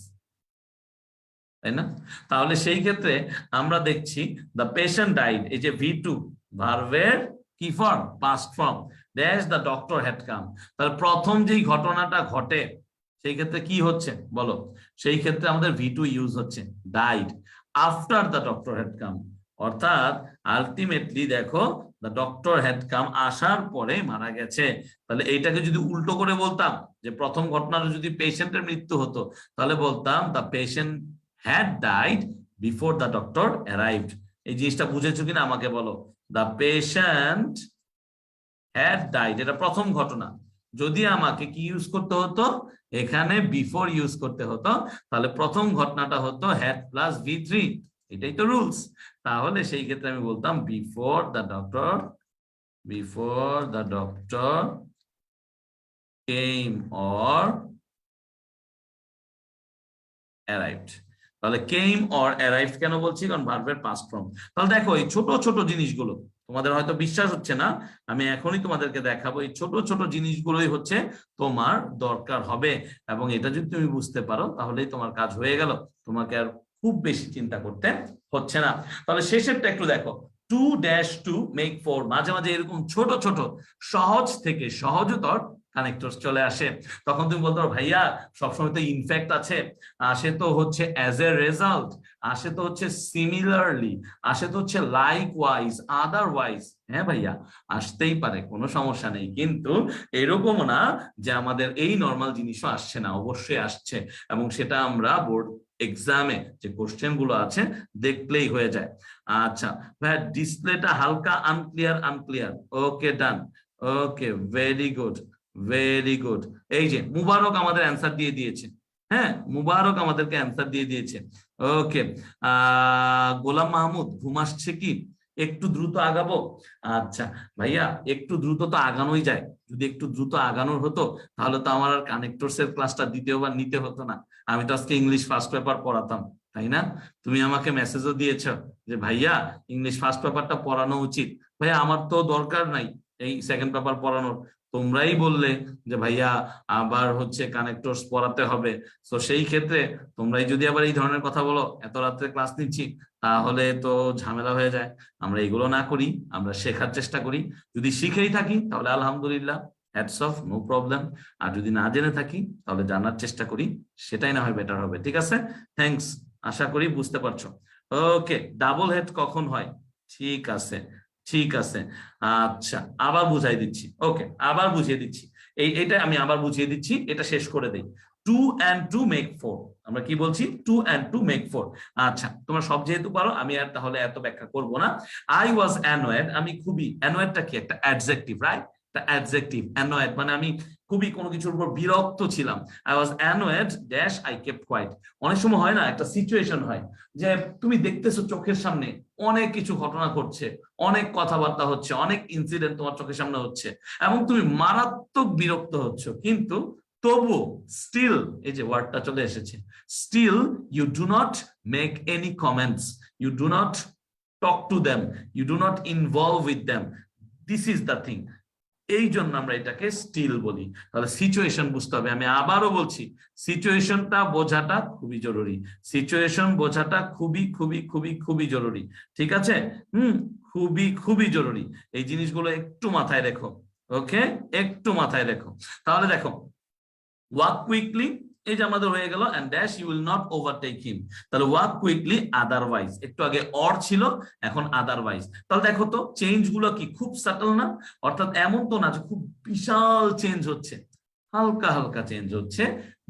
তাই না? তাহলে সেই ক্ষেত্রে আমরা দেখছি দ্য পেশেন্ট ডাইড, এই যে V2 ভার্বের কি form? Past form, dash the doctor had come. তাহলে প্রথম যেই ঘটনাটা ঘটে সেই ক্ষেত্রে কি হচ্ছে বলো? সেই ক্ষেত্রে আমাদের V2 ইউজ হচ্ছে, died after the doctor had come, অর্থাৎ আলটিমেটলি দেখো দ্য ডক্টর হ্যাড কাম, আসার পরে মারা গেছে। তাহলে এইটাকে যদি উল্টো করে বলতাম, যে প্রথম ঘটনাটা যদি পেশেন্টের মৃত্যু হতো, তাহলে বলতাম the patient had died before the doctor arrived। এই জিনিসটা বুঝেছো কিনা আমাকে বলো? the patient had died, এটা প্রথম ঘটনা, যদি আমাকে কি ইউজ করতে হতো, এখানে বিফোর ইউজ করতে হতো, তাহলে প্রথম ঘটনাটা হতো had প্লাস V3, এটাই তো রুলস। তাহলে সেই ক্ষেত্রে আমি বলতাম before the doctor came or arrived। তাহলে কেম অর অ্যারাইভড কেন বলছি? কারণ ভার্বের পাস্ট ফর্ম। তাহলে দেখো এই ছোট ছোট জিনিসগুলো তোমাদের হয়তো বিশ্বাস হচ্ছে না, আমি এখনই তোমাদেরকে দেখাবো। এই ছোট ছোট জিনিসগুলোই হচ্ছে তোমার দরকার হবে, এবং এটা যদি তুমি বুঝতে পারো তাহলেই তোমার কাজ হয়ে গেল। তোমাকে আর খুব বেশি চিন্তা করতে হচ্ছে না। তাহলে শেষেরটা একটু দেখো, 2-2 make 4। মাঝে মাঝে এরকম ছোট ছোট সহজ থেকে সহজতর কানেক্টর চলে আসে। তখন তুমি বলতে পারো ভাইয়া সবসময় তো ইনফ্যাক্ট আছে, আসে তো হচ্ছে অ্যাজ এ রেজাল্ট, আসে তো হচ্ছে সিমিলারলি, আসে তো হচ্ছে লাইক ওয়াইজ, আদারওয়াইজ। হ্যাঁ ভাইয়া, আসতেই পারে, কোনো সমস্যা নেই, কিন্তু এরকমও না যে আমাদের এই নর্মাল জিনিসও আসছে না, অবশ্যই আসছে, এবং সেটা আমরা বোর্ড এক্সামে যে কোশ্চেন গুলো আছে দেখলেই হয়ে যায়। আচ্ছা ভাইয়া, ডিসপ্লেটা হালকা unclear unclear, okay done, okay very good, very good. এই যে মুবারক আমাদের অ্যান্সার দিয়ে দিয়েছে, হ্যাঁ মুবারক আমাদেরকে অ্যান্সার দিয়ে দিয়েছে। ওকে, গোলাম মাহমুদ ঘুম আসছে কি, একটু দ্রুত আগাবো? আচ্ছা ভাইয়া, একটু দ্রুত তো আগানোই যায়, যদি একটু দ্রুত আগানোর হতো তাহলে তো আমার আর কানেক্টরস এর ক্লাসটা দ্বিতীয়বার নিতে হতো না, আমি তো আজকে ইংলিশ ফার্স্ট পেপার পড়াতাম, তাই না? তুমি আমাকে মেসেজও দিয়েছো যে ভাইয়া ইংলিশ ফার্স্ট পেপারটা পড়ানো উচিত। ভাইয়া আমার তো দরকার নাই এই সেকেন্ড পেপার পড়ানোর, তোমরাই বললে যে ভাইয়া আবার হচ্ছে কানেক্টরস পড়াতে হবে। তো সেই ক্ষেত্রে তোমরাই যদি আবার এই ধরনের কথা বলো, এত রাত্রে ক্লাস নিচ্ছি, তাহলে তো ঝামেলা হয়ে যায়। আমরা এগুলো না করি, আমরা শেখার চেষ্টা করি, যদি শিখেই থাকি তাহলে আলহামদুলিল্লাহ, হ্যাটস অফ, নো প্রবলেম। আর যদি না জেনে থাকি তাহলে জানার চেষ্টা করি, সেটাই না হয় বেটার হবে। ঠিক আছে, থ্যাঙ্কস, আশা করি বুঝতে পারছো। ওকে, ডাবল হেড কখন হয়? ঠিক আছে, ঠিক আছে। আচ্ছা আবার বুঝাই দিচ্ছি, ওকে আবার বুঝিয়ে দিচ্ছি, এটা আমি আবার বুঝিয়ে দিচ্ছি, এটা শেষ করে দেই। 2 and 2 make 4, আমরা কি বলছি? 2 and 2 make 4। আচ্ছা তোমরা সব যেহেতু পারো, আমি আর তাহলে এত ব্যাখ্যা করব না। আই ওয়াজ অ্যানয়েড, আমি খুবই, অ্যানয়েডটা কি? একটা অ্যাডজেক্টিভ, রাইট? একটা অ্যাডজেক্টিভ, অ্যানয়েড মানে আমি খুবই কোনো কিছুর উপর বিরক্ত ছিলাম। I was annoyed dash I kept quiet. অনেক সময় হয় না, একটা সিচুয়েশন হয় যে তুমি দেখতেছো চোখের সামনে অনেক কিছু ঘটনা ঘটছে, অনেক কথাবার্তা হচ্ছে, অনেক ইনসিডেন্ট তোমার চোখের সামনে হচ্ছে, এবং তুমি মারাত্মক বিরক্ত হচ্ছ, কিন্তু তবু স্টিল, এই যে ওয়ার্ডটা চলে এসেছে, still you do not make any comments, you do not talk to them, you do not involve with them, this is the thing. এই জন্য আমরা এটাকে স্টিল বলি। তাহলে সিচুয়েশন বুঝতে হবে, আমি আবারও বলছি, সিচুয়েশনটা বোঝাটা খুবই জরুরি, সিচুয়েশন বোঝাটা খুবই খুবই খুবই খুবই জরুরি। ঠিক আছে, খুবই খুবই জরুরি, এই জিনিসগুলো একটু মাথায় রেখো। ওকে, একটু মাথায় রেখো। তাহলে দেখো, ওয়াক কুইকলি, এই যে আমাদের হয়ে গেল, and dash you will not overtake him. তাহলে ওয়াক কুইকলি, আদারওয়াইজ, একটু আগে অর ছিল, এখন আদারওয়াইজ। তাহলে দেখো তো চেঞ্জ গুলো কি খুব সাটল না? অর্থাৎ এমন তো না যে খুব বিশাল চেঞ্জ হচ্ছে, হালকা হালকা চেঞ্জ হচ্ছে,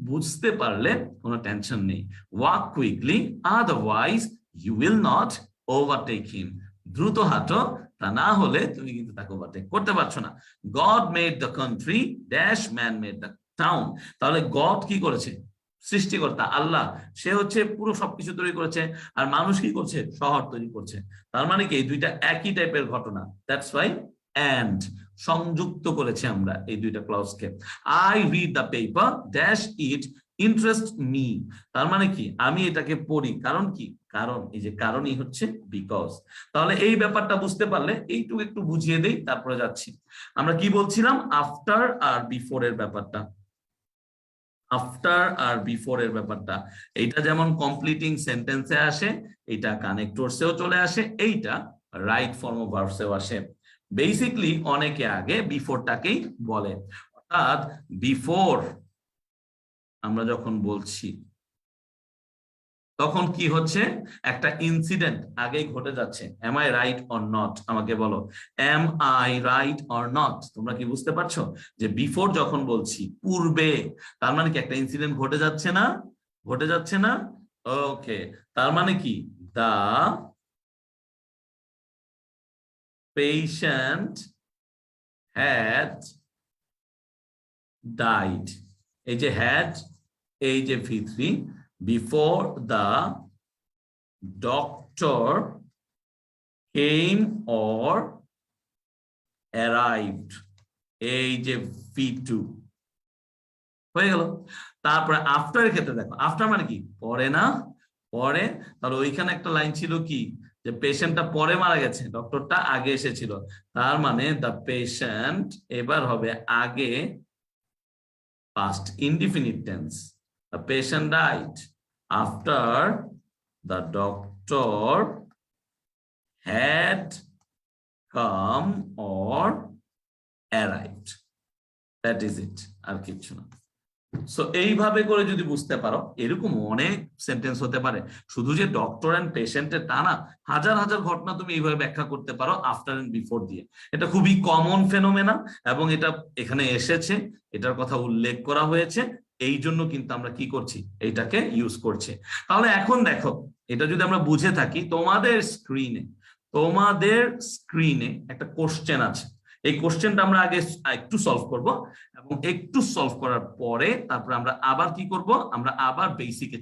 বুঝতে পারলে কোনো টেনশন নেই। Walk quickly, otherwise you will not overtake him. দ্রুত হাঁটো, তা না হলে তুমি কিন্তু তাকে ওভারটেক করতে পারছো না। God made the country dash man made the town. তাহলে গড কি করেছে? সৃষ্টিকর্তা আল্লাহ, সে হচ্ছে পুরো সবকিছু তৈরি করেছে, আর মানুষ কি করছে? শহর তৈরি করছে। তার মানে কি এই দুইটা একই টাইপের ঘটনা, দ্যাটস ওয়াই এন্ড সংযুক্ত করেছে আমরা এই দুইটা ক্লজকে। I read the paper dash it interest me. তার মানে কি আমি এটাকে পড়ি, কারণ কি? কারণ, এই যে কারণই হচ্ছে বিকজ। তাহলে এই ব্যাপারটা বুঝতে পারলে এইটুকু একটু বুঝিয়ে দেই, তারপরে যাচ্ছি। আমরা কি বলছিলাম? আফটার আর বিফোর এর ব্যাপারটা, আফটার আর বিফোর এর ব্যাপারটা, এইটা যেমন কমপ্লিটিং সেন্টেন্সে আসে, এইটা কানেক্টরসেও চলে আসে, এইটা রাইট ফর্ম অফ ভার্বসেও আসে। বেসিকলি অনেকে আগে বিফোরটাকেই বলে, অর্থাৎ বিফোর আমরা যখন বলছি তখন কি হচ্ছে? একটা ইনসিডেন্ট আগেই ঘটে যাচ্ছে। Am I right or not? আমাকে বলো, am I right or not? তোমরা কি বুঝতে পারছো যে বিফোর যখন বলছি, পূর্বে, তার মানে কি একটা ইনসিডেন্ট ঘটে যাচ্ছে না? ঘটে যাচ্ছে না? ওকে, তার মানে কি দা পেশেন্ট হ্যাড ডাইড। এই যে হ্যাড, এই যে V3, before the doctor came or arrived, এই যে V2 হয়ে গেল। তারপরে আফটার এর ক্ষেত্রে দেখো, আফটার মানে কি? পরে না? পরে। তাহলে ওইখানে একটা লাইন ছিল কি, যে পেশেন্টটা পরে মারা গেছে, ডক্টরটা আগে এসেছিল, তার মানে দ্য পেশেন্ট এবার হবে আগে past indefinite tense. The patient died after the doctor had come or arrived. That is it. আর কিছু না। সো এইভাবে করে যদি বুঝতে পারো, এরকম অনেক সেন্টেন্স হতে পারে, শুধু যে ডক্টর এন্ড পেশেন্টের তা না, হাজার হাজার ঘটনা তুমি এইভাবে ব্যাখ্যা করতে পারো আফটার এন্ড বিফোর দিয়ে। এটা খুবই কমন ফেনোমেনা এবং এটা এখানে এসেছে, এটার কথা উল্লেখ করা হয়েছে, এই জন্য কিন্তু আমরা কি করছি, এইটাকে ইউজ করছি। তাহলে এখন দেখো, এটা যদি আমরা বুঝে থাকি, তোমাদের স্ক্রিনে একটা কোশ্চেন আছে। এই কোশ্চেনটা আমরা আগে একটু সলভ করব এবং একটু সলভ করার পরে তারপরে আমরা আবার কি করব, আমরা আবার বেসিকে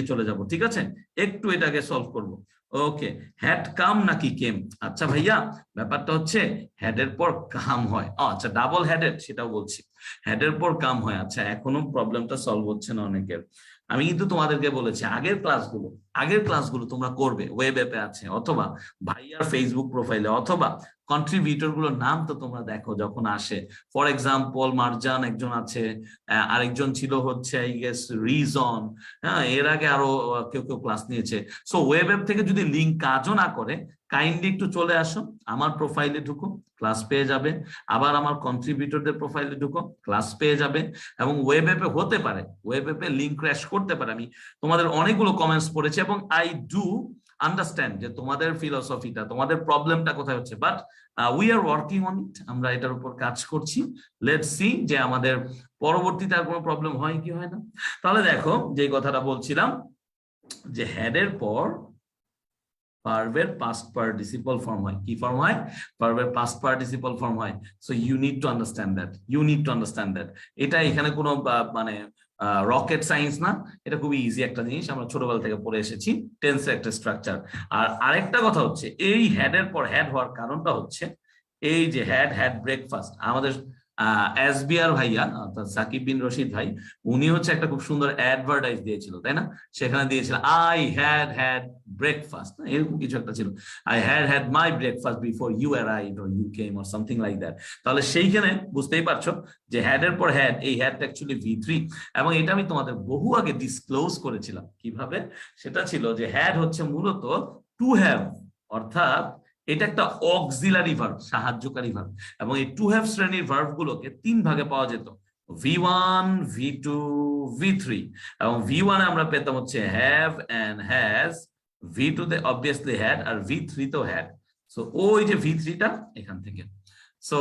চলে যাব। ঠিক আছে, একটু এটাকে সলভ করব। ওকে, হ্যাড কাম নাকি কেম? আচ্ছা ভাইয়া, ব্যাপারটা হচ্ছে হেডের পর কাম হয়। আচ্ছা, ডাবল হেডেড সেটাও বলছি, হেডের পর কাম হয়। আচ্ছা, এখনো প্রবলেমটা সলভ হচ্ছে না অনেকের। আমি কিন্তু তোমাদেরকে বলেছি আগের ক্লাসগুলো তোমরা করবে, ওয়েব অ্যাপে আছে, অথবা ভাইয়ার ফেসবুক প্রোফাইলে, অথবা কন্ট্রিবিউটর গুলোর নাম তো তোমরা দেখো যখন আসে। ফর এক্সাম্পল মারজান একজন আছে, আরেকজন ছিল হচ্ছে আই গেস রিজন, হ্যাঁ, এর আগে আরো কেউ কেউ ক্লাস নিয়েছে। সো ওয়েব অ্যাপ থেকে যদি লিঙ্ক কাজও না করে, কাইন্ডলি একটু চলে আসো, আমার প্রোফাইলে ঢুকো, ক্লাস পেয়ে যাবে। আবার আমার কন্ট্রিবিউটরদের প্রোফাইলে ঢুকো, ক্লাস পেয়ে যাবে। এবং ওয়েব অ্যাপে হতে পারে, ওয়েব অ্যাপে লিঙ্ক ক্র্যাশ করতে পারে। আমি তোমাদের অনেকগুলো কমেন্টস পড়েছি এবং আই ডু আন্ডারস্ট্যান্ড যে তোমাদের ফিলোসফিটা, তোমাদের প্রবলেমটা কোথায় হচ্ছে, but we are working on it, আমরা এটার উপর কাজ করছি। লেটস সি যে আমাদের পরবর্তীতে আর কোনো প্রবলেম হয় কি হয় না। তাহলে দেখো, যে কথাটা বলছিলাম, যে হেডের পর ভার্বের পাস্ট পার্টিসিপল ফর্ম হয়। কি ফর্ম হয়? ভার্বের পাস্ট পার্টিসিপল ফর্ম হয়। So you need to understand that. এটা এখানে কোনো মানে রকেট সায়েন্স না, এটা খুবই ইজি একটা জিনিস, আমরা ছোটবেলা থেকে পড়ে এসেছি, টেন্সের একটা স্ট্রাকচার। আর আরেকটা কথা হচ্ছে, এই হেডের পর হ্যাড হওয়ার কারণটা হচ্ছে এই যে হ্যাড ব্রেকফাস্ট। আমাদের এসবিআর ভাইয়া অর্থাৎ সাকিব বিন রশিদ ভাই, উনি হচ্ছে একটা খুব সুন্দর অ্যাডভার্টাইজ দিয়েছিল, তাই না? সেখানে দিয়েছিল আই হ্যাড ব্রেকফাস্ট, এরকম কিছু একটা ছিল, I had my breakfast before you arrived or you came or something like that. তাহলে সেইখানে বুঝতেই পারছো যে হ্যাডের পর হ্যাড, এই হ্যাডটা অ্যাকচুয়ালি V3, এবং এটা আমি তোমাদের বহু আগে ডিসক্লোজ করেছিলাম। কিভাবে? সেটা ছিল যে হ্যাড হচ্ছে মূলত টু হ্যাভ, অর্থাৎ এটা একটা অক্সিলারি ভার্ব, সাহায্যকারী ভার্ব, এবং এই টু হ্যাভ শ্রেণীর ভার্ব গুলোকে তিন ভাগে পাওয়া যেত, V1, V2, V3। এবং V1 আমরা পেতাম হচ্ছে হ্যাভ এন্ড হ্যাজ, V2 তে অবভিয়াসলি হ্যাড, আর V3 তেও হ্যাড। সো ওই যে V3টা এখান থেকে। So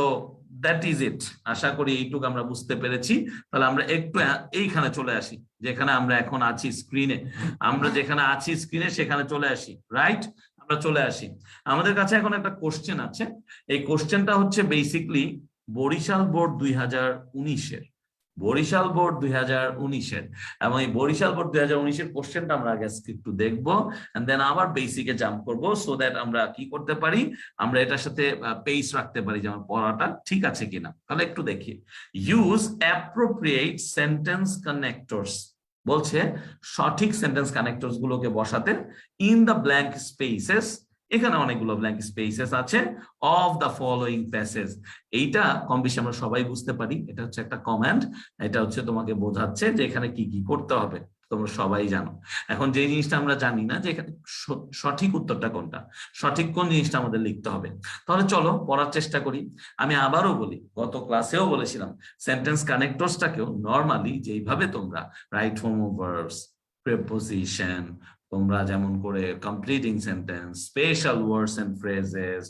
that is it. আশা করি এইটুকু আমরা বুঝতে পেরেছি। তাহলে আমরা একটু এইখানে চলে আসি, যেখানে আমরা এখন আছি স্ক্রিনে, সেখানে চলে আসি, রাইট? আমরা চলে আসি, আমাদের কাছে এখন একটা কোশ্চেন আছে। এই কোশ্চেনটা হচ্ছে বেসিকলি বরিশাল বোর্ড 2019-এর, এবং এই বরিশাল বোর্ড 2019-এর কোশ্চেনটা আমরা আগে একটু দেখবো, এন্ড দেন আবার বেসিকে জাম্প করবো, সো দ্যাট আমরা কি করতে পারি, আমরা এটার সাথে পেস রাখতে পারি যে আমার পড়াটা ঠিক আছে কিনা। তাহলে একটু দেখি, ইউজ অ্যাপ্রোপ্রিয়েট সেন্টেন্স কানেক্টরস, বলছে সঠিক সেন্টেন্স কানেক্টরস গুলোকে বসাতে ইন দ্য ব্ল্যাঙ্ক স্পেসেস, এখানে অনেকগুলো ব্ল্যাঙ্ক স্পেসেস আছে, অফ দ্য ফলোইং প্যাসেজ। এইটা কম বেশি আমরা সবাই বুঝতে পারি, এটা হচ্ছে একটা কমান্ড, এটা হচ্ছে তোমাকে বোঝাচ্ছে যে এখানে কি কি করতে হবে, তোমরা সবাই জানো। এখন যে জিনিসটা আমরা জানি না যে এখানে সঠিক উত্তরটা কোনটা, সঠিক কোন জিনিসটা আমাদের লিখতে হবে। তাহলে চলো পড়ার চেষ্টা করি। আমি আবারও বলি, গত ক্লাসেও বলেছিলাম, সেন্টেন্স কানেক্টরসটাকেও নর্মালি যেইভাবে তোমরা write form of verbs, preposition, তোমরা যেমন করে completing sentence, special words and phrases,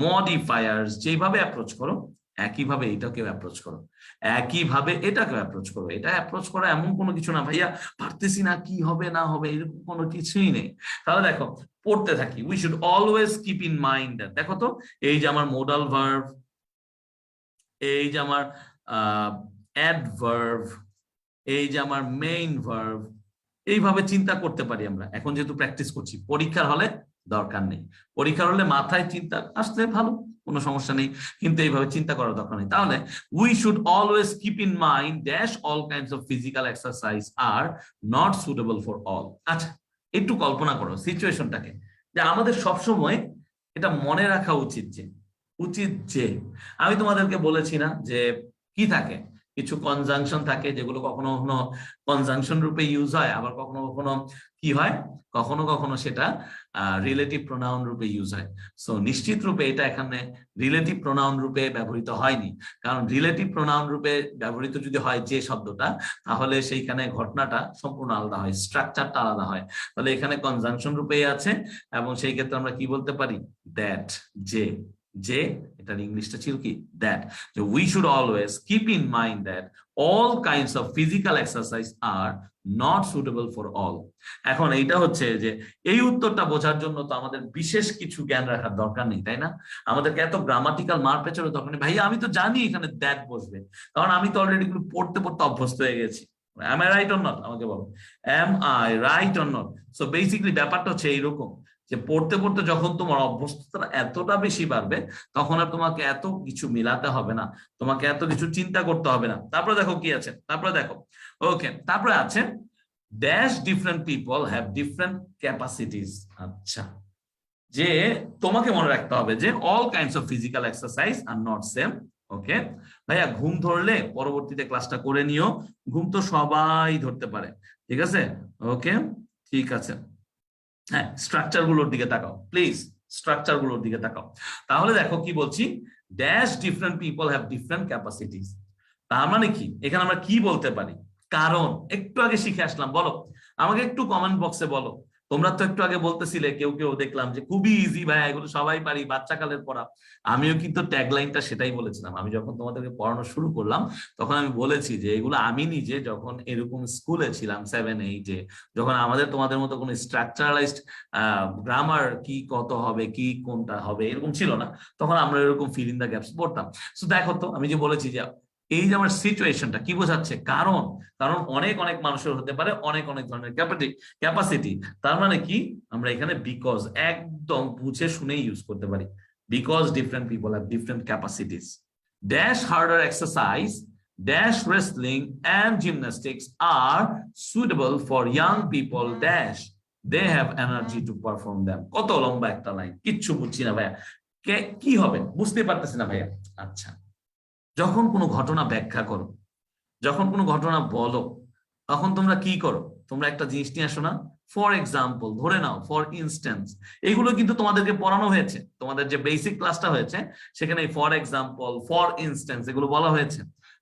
modifiers যেভাবে অ্যাপ্রোচ করো, একইভাবে এটাকেও অ্যাপ্রোচ করো, এটা অ্যাপ্রোচ করা এমন কোনো কিছু না ভাইয়া পারতেছি না, কি হবে না হবে এরকম কোনো কিছুই নেই। তাহলে দেখো, পড়তে থাকি, we should always keep in mind, দেখো তো এই যে আমার মোডাল ভার্ব, এই যে আমার অ্যাডভার্ব, এই যে আমার মেইন ভার্ব, এইভাবে চিন্তা করতে পারি আমরা। এখন যেহেতু প্র্যাকটিস করছি, পরীক্ষার হলে দরকার নেই, পরীক্ষার হলে মাথায় চিন্তা আসলে ভালো, কোনো সমস্যা নেই, কিন্তু এইভাবে চিন্তা করার দরকার নেই। তাহলে we should always keep in mind dash all kinds of physical exercise are not suitable for all. আচ্ছা, একটু কল্পনা করো সিচুয়েশনটাকে, যে আমাদের সবসময় এটা মনে রাখা উচিত যে আমি তোমাদেরকে বলেছি না যে কি থাকে, কিছু কনজাংশন থাকে যেগুলো কখনো কখনো কনজাংশন রূপে ইউজ হয়, আবার কখনো কখনো কি হয়, কখনো কখনো সেটা রিলেটিভ প্রোনাউন রূপে ইউজ হয়। সো নিশ্চিত রূপে এটা এখানে রিলেটিভ প্রোনাউন রূপে ব্যবহৃত হয়নি, কারণ রিলেটিভ প্রোনাউন রূপে ব্যবহৃত যদি হয় যে শব্দটা, তাহলে সেইখানে ঘটনাটা সম্পূর্ণ আলাদা হয়, স্ট্রাকচারটা আলাদা হয়। তাহলে এখানে কনজাংশন রূপেই আছে, এবং সেই ক্ষেত্রে আমরা কি বলতে পারি, দ্যাট, যে এটার ইংলিশটা ছিল কি, that. We should always keep in mind that all kinds of physical exercise are not suitable for all. এখন এইটা হচ্ছে যে এই উত্তরটা বোঝার জন্য তো আমাদের বিশেষ কিছু জ্ঞান রাখার দরকার নেই, তাই না? আমাদেরকে এত গ্রামাটিক্যাল মার পেছানোর দরকার নেই। ভাইয়া আমি তো জানি এখানে দ্যাট বসবে, কারণ আমি তো অলরেডি পড়তে পড়তে অভ্যস্ত হয়ে গেছি। Am I right or not? আমাকে বলো, am I right or not? So basically ব্যাপারটা হচ্ছে এইরকম যে পড়তে পড়তে যখন তোমার অভ্যস্ততা এতটা বেশি বাড়বে, তখন আর তোমাকে এত কিছু মিলাতে হবে না, তোমাকে এত কিছু চিন্তা করতে হবে না। তারপরে দেখো কি আছে, তারপরে দেখো, ওকে, তারপরে আছে dash different people have different capacities. আচ্ছা, যে তোমাকে মনে রাখতে হবে যে all kinds of physical exercise are not same. Okay ভাইয়া, ঘুম ধরলে পরবর্তীতে ক্লাসটা করে নিও, ঘুম তো সবাই ধরতে পারে, ঠিক আছে? ওকে, ঠিক আছে। হ্যাঁ, স্ট্রাকচার গুলোর দিকে তাকাও প্লিজ, স্ট্রাকচার গুলোর দিকে তাকাও। তাহলে দেখো কি বলছি, dash different people have different capacities. তার মানে কি, এখানে আমরা কি বলতে পারি? কারণ একটু আগে শিখে আসলাম, বলো আমাকে একটু কমেন্ট বক্সে বলো। তোমরা তো একটু আগে বলতেছিলে, কেউ কেউ দেখলাম যে খুবই ইজি ভাই, এগুলো সবাই পারি, বাচ্চা কালের পড়া। আমিও কিন্তু ট্যাগলাইনটা সেটাই বলেছিলাম। আমি যখন তোমাদেরকে পড়ানো শুরু করলাম, তখন আমি বলেছি যে এগুলো আমি নিজে যখন এরকম স্কুলে ছিলাম 7-8-এ, যখন আমাদের তোমাদের মতো কোনো স্ট্রাকচারালাইজড গ্রামার কি কত হবে, কি কোনটা হবে এরকম ছিল না, তখন আমরা এরকম ফিল ইন দ্য গ্যাপস পড়তাম। সো দেখো তো, আমি যে বলেছি যে এই যে আমার সিচুয়েশনটা কি বোঝাচ্ছে, কারণ কারণ অনেক অনেক মানুষের হতে পারে অনেক অনেক ধরনের ক্যাপাসিটি। তার মানে কি, আমরা এখানে বিকজ একদম বুঝে শুনে ইউজ করতে পারি, because different people have different capacities. Dash harder exercise dash wrestling and gymnastics are suitable for young people dash they have energy to perform them. কত লম্বা একটা লাইন, কিচ্ছু বুঝছি না ভাইয়া, কি হবে বুঝতে পারতেছি না ভাইয়া। আচ্ছা, যখন কোনো ঘটনা ব্যাখ্যা করো, যখন কোনো ঘটনা বলো, তখন তোমরা কি করো? তোমরা একটা জিনিস নিয়ে আসো না, ফর এক্সাম্পল, ধরে নাও, ফর ইনস্ট্যান্স। এগুলো কিন্তু তোমাদেরকে পড়ানো হয়েছে, তোমাদের যে বেসিক ক্লাসটা হয়েছে সেখানে ফর এক্সাম্পল, ফর ইনস্ট্যান্স এগুলো বলা হয়েছে,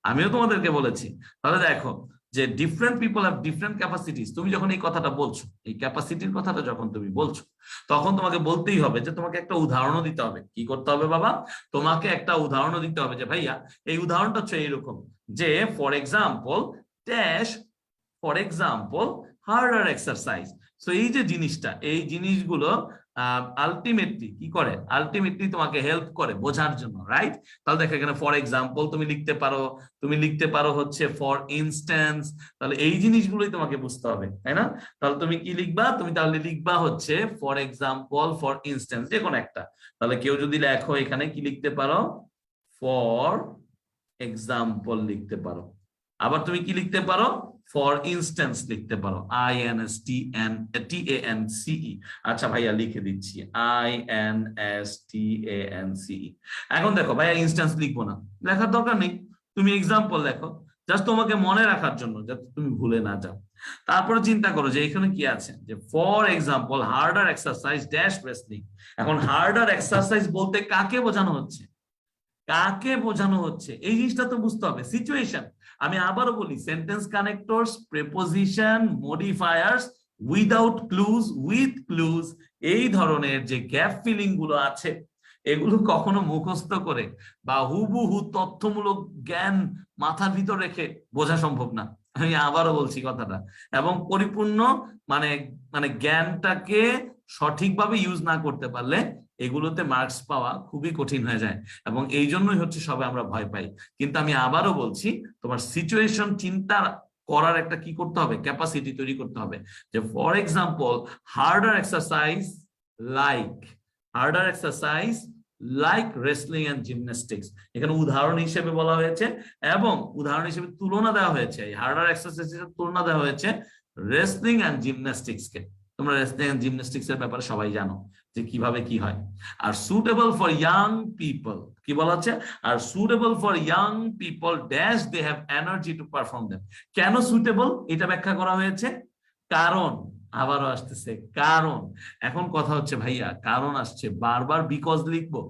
আমিও তোমাদেরকে বলেছি। তাহলে দেখো যে different people have different capacities, তুমি যখন এই কথাটা বলছো, এই ক্যাপাসিটির কথাটা যখন তুমি বলছো, তখন তোমাকে বলতেই হবে যে তোমাকে একটা উদাহরণও দিতে হবে। কি করতে হবে বাবা? তোমাকে একটা উদাহরণও দিতে হবে যে ভাইয়া এই উদাহরণটা হচ্ছে এইরকম, যে for example dash, for example harder exercise. So এই যে জিনিসটা, এই জিনিসগুলো আলটিমেটলি কি করে, আলটিমেটলি তোমাকে হেল্প করে বোঝার জন্য, রাইট? তাহলে দেখো এখানে ফর এক্সাম্পল তুমি লিখতে পারো হচ্ছে ফর ইনস্ট্যান্স। তাহলে এই জিনিসগুলোই তোমাকে বুঝতে হবে, তাই না? তাহলে তুমি কি লিখবা? তুমি তাহলে লিখবা হচ্ছে ফর এক্সাম্পল, ফর ইনস্ট্যান্স, যে কোনো একটা। তাহলে কেউ যদি লেখো এখানে কি লিখতে পারো, ফর এক্সাম্পল লিখতে পারো। আবার তুমি কি লিখতে পারো, ফর ইনস্ট্যান্স লিখতে পারো, INSTANCE। আচ্ছা ভাইয়া লিখে দিচ্ছি, INSTANCE। এখন দেখো ভাইয়া ইনস্ট্যান্স লিখবো না, লেখার দরকার নেই, তুমি এক্সাম্পল লেখো, জাস্ট তোমাকে মনে রাখার জন্য, যাতে তুমি ভুলে না যাও। তারপরে চিন্তা করো যে এখানে কি আছে, যে for example harder exercise dash wrestling। এখন হার্ডার এক্সারসাইজ বলতে কাকে বোঝানো হচ্ছে, কাকে বোঝানো হচ্ছে এই জিনিসটা তো বুঝতে হবে। সিচুয়েশন, আমি আবারও বলি, sentence connectors, preposition, modifiers, without clues, with clues, এই ধরনের যে গ্যাপ ফিলিং গুলো আছে, এগুলো কখনো মুখস্থ করে বা হুবহু তথ্যমূলক জ্ঞান মাথার ভিতর রেখে বোঝা সম্ভব না। আমি আবারও বলছি কথাটা, এবং পরিপূর্ণ মানে মানে জ্ঞানটাকে সঠিকভাবে ইউজ না করতে পারলে এগুলোতে মার্কস পাওয়া খুবই কঠিন হয়ে যায়, এবং এই জন্যই হচ্ছে সবাই আমরা ভয় পাই। কিন্তু আমি আবারও বলছি, তোমার সিচুয়েশন চিন্তা করার একটা কি করতে হবে, ক্যাপাসিটি তৈরি করতে হবে। যে for example harder exercise like wrestling and gymnastics, এখানে উদাহরণ হিসেবে বলা হয়েছে, এবং উদাহরণ হিসেবে তুলনা দেওয়া হয়েছে, হার্ডার এক্সারসাইজের তুলনা দেওয়া হয়েছে রেসলিং এন্ড জিমন্যাস্টিক্স কে। তোমরা রেসলিং এন্ড জিমন্যাস্টিক্স এর ব্যাপারে সবাই জানো, যে কিভাবে কি হয়। Are suitable for young people, কি বলা হচ্ছে, are suitable for young people dash they have energy to perform them. কেন সুটেবল এটা ব্যাখ্যা করা হয়েছে, কারণ, আবারও আসতেছে কারণ। এখন কথা হচ্ছে ভাইয়া কারণ আসছে, বারবার বিকজ লিখবো,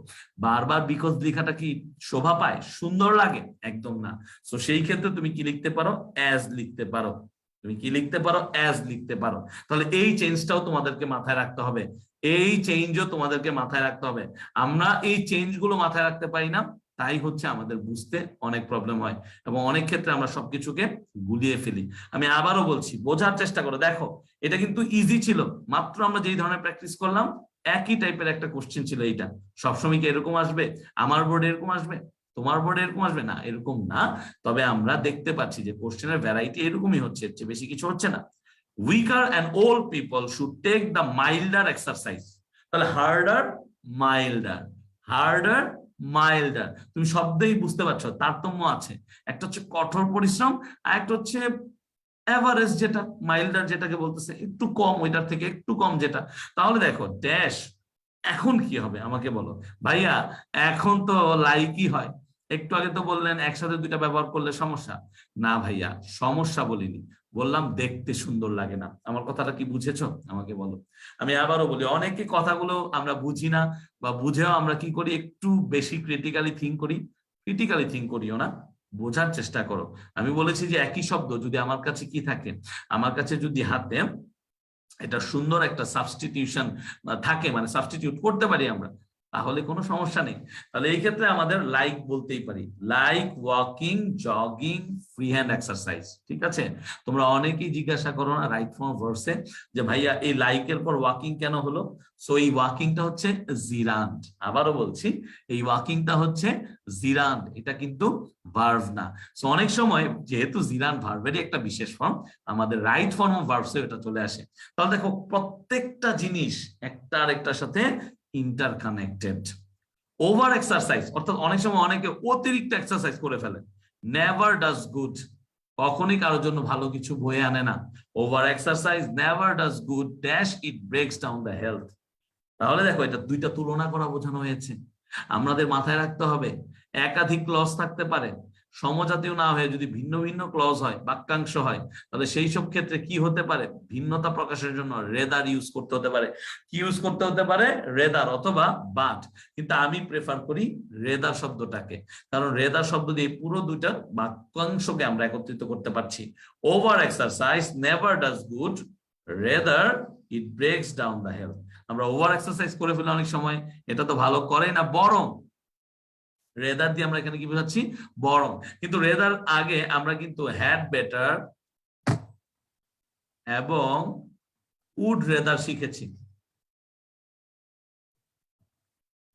বারবার বিকজ লেখাটা কি শোভা পায়, সুন্দর লাগে? একদম না। তো সেই ক্ষেত্রে তুমি কি লিখতে পারো, অ্যাজ লিখতে পারো, তুমি কি লিখতে পারো, অ্যাজ লিখতে পারো। তাহলে এই চেঞ্জটাও তোমাদেরকে মাথায় রাখতে হবে, এই চেঞ্জও তোমাদেরকে মাথায় রাখতে হবে। আমরা এই চেঞ্জ গুলো মাথায় রাখতে পারি না, তাই হচ্ছে আমাদের বুঝতে অনেক প্রবলেম হয় এবং অনেক ক্ষেত্রে আমরা সবকিছুকে গুলিয়ে ফেলি। আমি আবারও বলছি, বোঝার চেষ্টা করো। দেখো এটা কিন্তু ইজি ছিল, মাত্র আমরা যেই ধরনের প্র্যাকটিস করলাম একই টাইপের একটা কোশ্চেন ছিল এইটা। সবসময় কি এরকম আসবে? আমার বোর্ডে এরকম আসবে, তোমার বোর্ডে এরকম আসবে না, এরকম না। তবে আমরা দেখতে পাচ্ছি যে কোশ্চেনের ভ্যারাইটি এরকমই হচ্ছে, এর চেয়ে বেশি কিছু হচ্ছে না। Weaker and old people should take the milder exercise. তাহলে হার্ডার, মাইল্ডার, হার্ডার, মাইল্ডার, তুমি শব্দেই বুঝতে পারছো তারতম্য আছে। একটা হচ্ছে কঠোর পরিশ্রম, আর একটা হচ্ছে এভারেজ, যেটা মাইল্ডার যেটাকে বলতেছে একটু কম, ওইটার থেকে একটু কম যেটা। তাহলে দেখো ড্যাশ, এখন কি হবে আমাকে বলো ভাইয়া? এখন তো লাইকই হয়। একটু আগে তো বললেন একসাথে দুইটা ব্যবহার করলে সমস্যা। না ভাইয়া, সমস্যা বলিনি, বললাম দেখতে সুন্দর লাগে না। আমার কথাটা কি বুঝেছো আমাকে বলো। আমি আবারও বলি, অনেকে কথাগুলো আমরা বুঝি না, বা বুঝেও আমরা কি করি, একটু বেশি ক্রিটিক্যালি থিঙ্ক করি। ক্রিটিক্যালি থিঙ্ক করিও না, বোঝার চেষ্টা করো। আমি বলেছি যে একই শব্দ যদি আমার কাছে কি থাকে, আমার কাছে যদি হাতে এটা সুন্দর একটা সাবস্টিটিউশন থাকে, মানে সাবস্টিটিউট করতে পারি আমরা, তাহলে কোনো সমস্যা নেই। তাহলে এই ক্ষেত্রে আমাদের লাইক বলতেই পারি, like walking, jogging, free hand exercise. ঠিক আছে, তোমরা অনেকেই জিজ্ঞাসা করো না রাইট ফর্ম ভার্সে যে ভাইয়া এই লাইকের পর ওয়াকিং কেন হলো? সো এই ওয়াকিংটা হচ্ছে জিরান্ড। আবারও বলছি, এই ওয়াকিংটা হচ্ছে জিরান্ড, এটা কিন্তু ভার্ভ না। সো অনেক সময় যেহেতু জিরান্ড ভার্ভেরই একটা বিশেষ ফর্ম, আমাদের রাইট ফর্ম অফ ভার্বসে এটা চলে আসে। তাহলে দেখো প্রত্যেকটা জিনিস একটা আরেকটার সাথে ইন্টারকানেক্টেড। ওভার এক্সারসাইজ, অর্থাৎ অনেক সময় অনেকে অতিরিক্ত এক্সারসাইজ করে ফেলে। নেভার ডাজ গুড, কখনই কারোর জন্য ভালো কিছু বয়ে আনে না। Over exercise never does good dash it ব্রেকস down the health. তাহলে দেখো এটা দুইটা তুলনা করা বোঝানো হয়েছে। আমাদের মাথায় রাখতে হবে একাধিক ক্লজ থাকতে পারে, সমজাতীয় না হয়ে যদি ভিন্ন ভিন্ন ক্লজ হয়, বাক্যাংশ হয়, তাহলে সেই সব ক্ষেত্রে কি হতে পারে, ভিন্নতা প্রকাশের জন্য রেদার ইউজ করতে হতে পারে। কি ইউজ করতে হতে পারে? রেদার অথবা বাট। কিন্তু আমি প্রেফার করি রেদার শব্দটাকে, কারণ রেদার শব্দ দিয়ে পুরো দুইটা বাক্যাংশকে আমরা একত্রিত করতে পারছি। Over exercise never does good, rather it ব্রেকস down the health. আমরা ওভার এক্সারসাইজ করে ফেলে অনেক সময়, এটা তো ভালো করে না, বরং রেদার দিয়ে আমরা এখানে কি বোঝাচ্ছি, বরং। কিন্তু রেদার আগে আমরা কিন্তু হ্যাড বেটার এবং উড রেদার শিখেছি,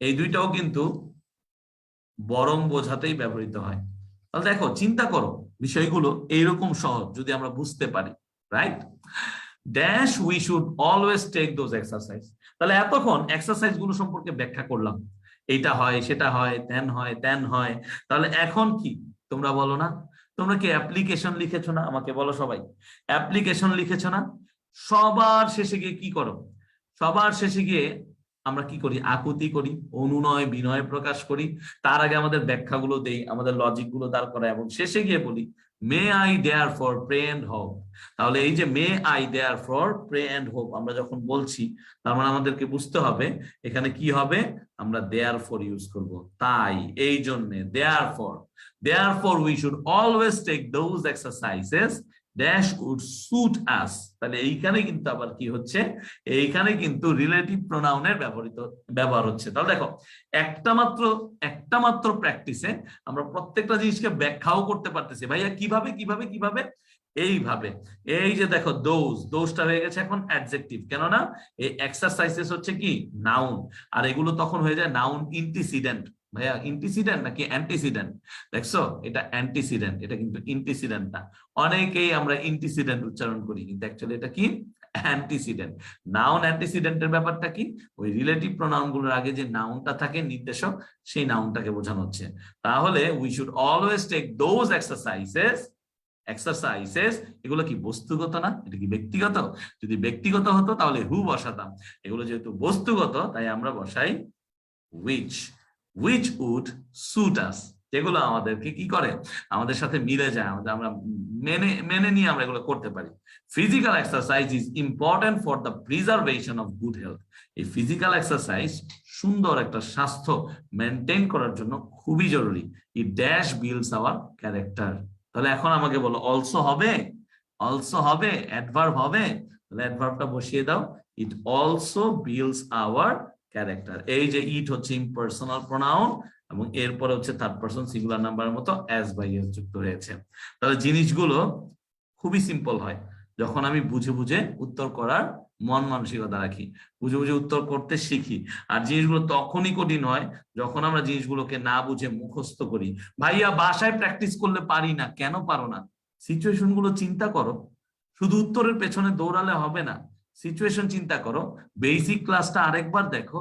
এই দুইটাও কিন্তু বরং বোঝাতেই ব্যবহৃত হয়। তাহলে দেখো চিন্তা করো বিষয়গুলো এইরকম সহজ যদি আমরা বুঝতে পারি, right? Dash we should always take those exercise. তাহলে এতক্ষণ এক্সারসাইজ গুলো সম্পর্কে ব্যাখ্যা করলাম, এইটা হয়, সেটা হয়, তেন হয়, তেন হয়। তাহলে এখন কি তোমরা বলো না, তোমরা কি অ্যাপ্লিকেশন লিখেছো না? আমাকে বলো সবাই, অ্যাপ্লিকেশন লিখেছো না? সবার শেষে গিয়ে কি করো? সবার শেষে গিয়ে আমরা কি করি? আকুতি করি, অনুনয় বিনয় প্রকাশ করি। তার আগে আমাদের ব্যাখ্যাগুলো দেই, আমাদের লজিক গুলো দাঁড় করা, এবং শেষে গিয়ে বলি may I therefore pray and hope. তাহলে এই যে may I therefore pray and hope আমরা যখন বলছি, তার মানে আমাদেরকে বুঝতে হবে এখানে কি হবে, আমরা দেয়ার ফর ইউজ করব। তাই এই জন্য therefore, therefore we should always take those exercises dash would suit us. তাহলে এইখানে কিন্তু আবার কি হচ্ছে, এইখানে কিন্তু রিলেটিভ প্রোনাউনের ব্যবহার হচ্ছে। তাহলে দেখো একটা মাত্র প্র্যাকটিসে আমরা প্রত্যেকটা জিনিসকে ব্যাখ্যাও করতে পারতেছি। ভাইয়া কিভাবে কিভাবে কিভাবে? এইভাবে। এই যে দেখো দোজটা হয়ে গেছে এখন অ্যাডজেক্টিভ, কেননা এই এক্সারসাইজেস হচ্ছে কি নাউন, আর এগুলো তখন হয়ে যায় নাউন ইন্টিসিডেন্ট। ভাইয়া ইন্টিসিডেন্ট নাকি অ্যান্টিসিডেন্ট? দেখছো এটা অ্যান্টিসিডেন্ট, এটা কিন্তু ইন্টিসিডেন্ট না। অনেকেই আমরা ইন্টিসিডেন্ট উচ্চারণ করি, কিন্তু অ্যাকচুয়ালি এটা কি, অ্যান্টিসিডেন্ট। নাউন অ্যান্টিসিডেন্টের ব্যাপারটা কি, ওই রিলেটিভ প্রোনাউন গুলোর আগে যে নাউনটা থাকে নির্দেশক, সেই নাউনটাকে বোঝানো হচ্ছে। তাহলে we should always take those exercises exercises, এগুলো কি বস্তুগত না, এটা কি ব্যক্তিগত? যদি ব্যক্তিগত হতো তাহলে হু বসাতাম, এগুলো যেহেতু বস্তুগত তাই আমরা বসাই which, which would suit us, যেগুলো আমাদেরকে কি করে, আমাদের সাথে মিলে যায়, আমাদের আমরা মেনে মেনে নিয়ে আমরা এগুলো করতে পারি। Physical exercise is important for the preservation of good health. এই ফিজিক্যাল এক্সারসাইজ সুন্দর একটা স্বাস্থ্য মেনটেন করার জন্য খুবই জরুরি। It dash builds our character. তাহলে এখন আমাকে বলো অলসো হবে, অলসো হবে, অ্যাডভার্ব হবে, তাহলে অ্যাডভার্বটা বসিয়ে দাও। It also builds our character. এই যে ইট হচ্ছে ইম্পার্সোনাল প্রোনাউন এবং এরপরে হচ্ছে থার্ড পারসন সিঙ্গুলার নাম্বারের মতো অ্যাজ বাই এস যুক্ত রয়েছে। তাহলে জিনিসগুলো খুবই সিম্পল হয় যখন আমি বুঝে বুঝে উত্তর করার মন মানসিকতা রাখি, বুঝে বুঝে উত্তর করতে শিখি। আর জিনিসগুলো তখনই কঠিন হয় যখন আমরা জিনিসগুলোকে না বুঝে মুখস্থ করি। ভাইয়া বাসায় প্র্যাকটিস করলে পারি না, কেন পারো না? সিচুয়েশন গুলো চিন্তা করো, শুধু উত্তরের পেছনে দৌড়ালে হবে না, সিচুয়েশন চিন্তা করো। বেসিক ক্লাসটা আরেকবার দেখো,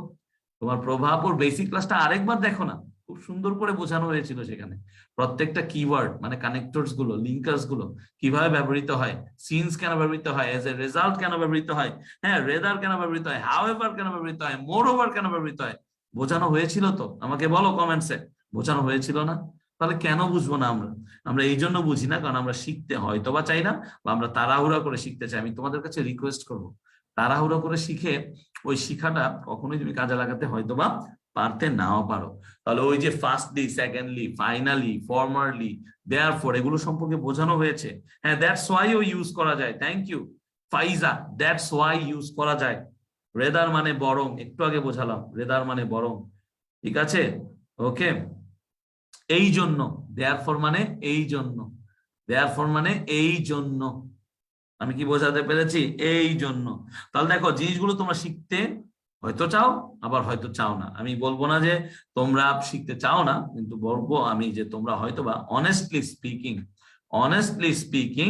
তোমার প্রভাবর বেসিক ক্লাসটা আরেকবার দেখো না, খুব সুন্দর করে বোঝানো হয়েছিল সেখানে প্রত্যেকটা কিওয়ার্ড মানে কানেক্টরস গুলো, লিঙ্কার্স গুলো কিভাবে ব্যবহৃত হয়, সিনস কেন ব্যবহৃত হয়, এজ এ রেজাল্ট কেন ব্যবহৃত হয়, হ্যাঁ রেদার কেন ব্যবহৃত হয়, হাউএভার কেন ব্যবহৃত হয়, মোর ওভার কেন ব্যবহৃত হয়, বোঝানো হয়েছিল তো? আমাকে বলো কমেন্টসে, বোঝানো হয়েছিল না? তাহলে কেন বুঝবো না আমরা? আমরা এই জন্য বুঝি না কারণ আমরা শিখতে হয়তো বা চাই না, বা আমরা তাড়াহুড়া করে শিখতে চাই। আমি তোমাদের কাছে রিকোয়েস্ট করবো, তাড়াহুড়া করে শিখে ওই শিখাটা কখনোই তুমি কাজে লাগাতে হয়তো বা পারতে নাও পারো। তাহলে ওই যে firstly, secondly, finally, formerly, therefore, এগুলো সম্পর্কে বোঝানো হয়েছে। হ্যাঁ, দ্যাটস ওয়াই ও ইউজ করা যায়। Thank you Faiza, that's why use করা যায়। রেদার মানে বরং, একটু আগে বোঝালাম, রেদার মানে বরং, ঠিক আছে? ওকে, এই জন্য, দেয়ারফর মানে এই জন্য, দেয়ারফর মানে এই জন্য। আমি কি বোঝাতে পেরেছি? এই জন্য। তাহলে দেখো জিনিসগুলো তোমরা শিখতে হয়তো চাও, আবার হয়তো চাও না। আমি বলবো না যে তোমরা শিখতে চাও না, কিন্তু বলবো আমি যে তোমরা হয়তো বা অনেস্টলি স্পিকিং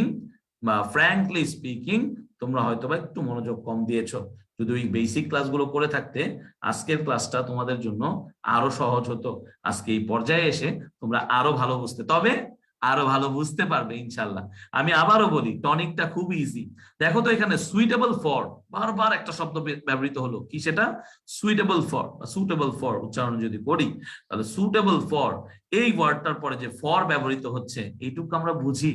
বা ফ্র্যাঙ্কলি স্পিকিং তোমরা হয়তো বা একটু মনোযোগ কম দিয়েছো। যদি ওই বেসিক ক্লাসগুলো করে থাকতে আজকের ক্লাসটা তোমাদের জন্য আরো সহজ হতো। আজকে এই পর্যায়ে এসে তোমরা আরো ভালো বুঝতে, তবে আরো ভালো বুঝতে পারবে ইনশাল্লাহ। আমি আবারও বলি, টনিকটা খুব ইজি। দেখো তো এখানে সুইটেবল ফর, বারবার একটা শব্দ ব্যবহৃত হলো, কি সেটা? সুইটেবল ফর বা সুটেবল ফর উচ্চারণ যদি করি তাহলে সুটেবল ফর, এই ওয়ার্ডটার পরে যে ফর ব্যবহৃত হচ্ছে এইটুকু আমরা বুঝি,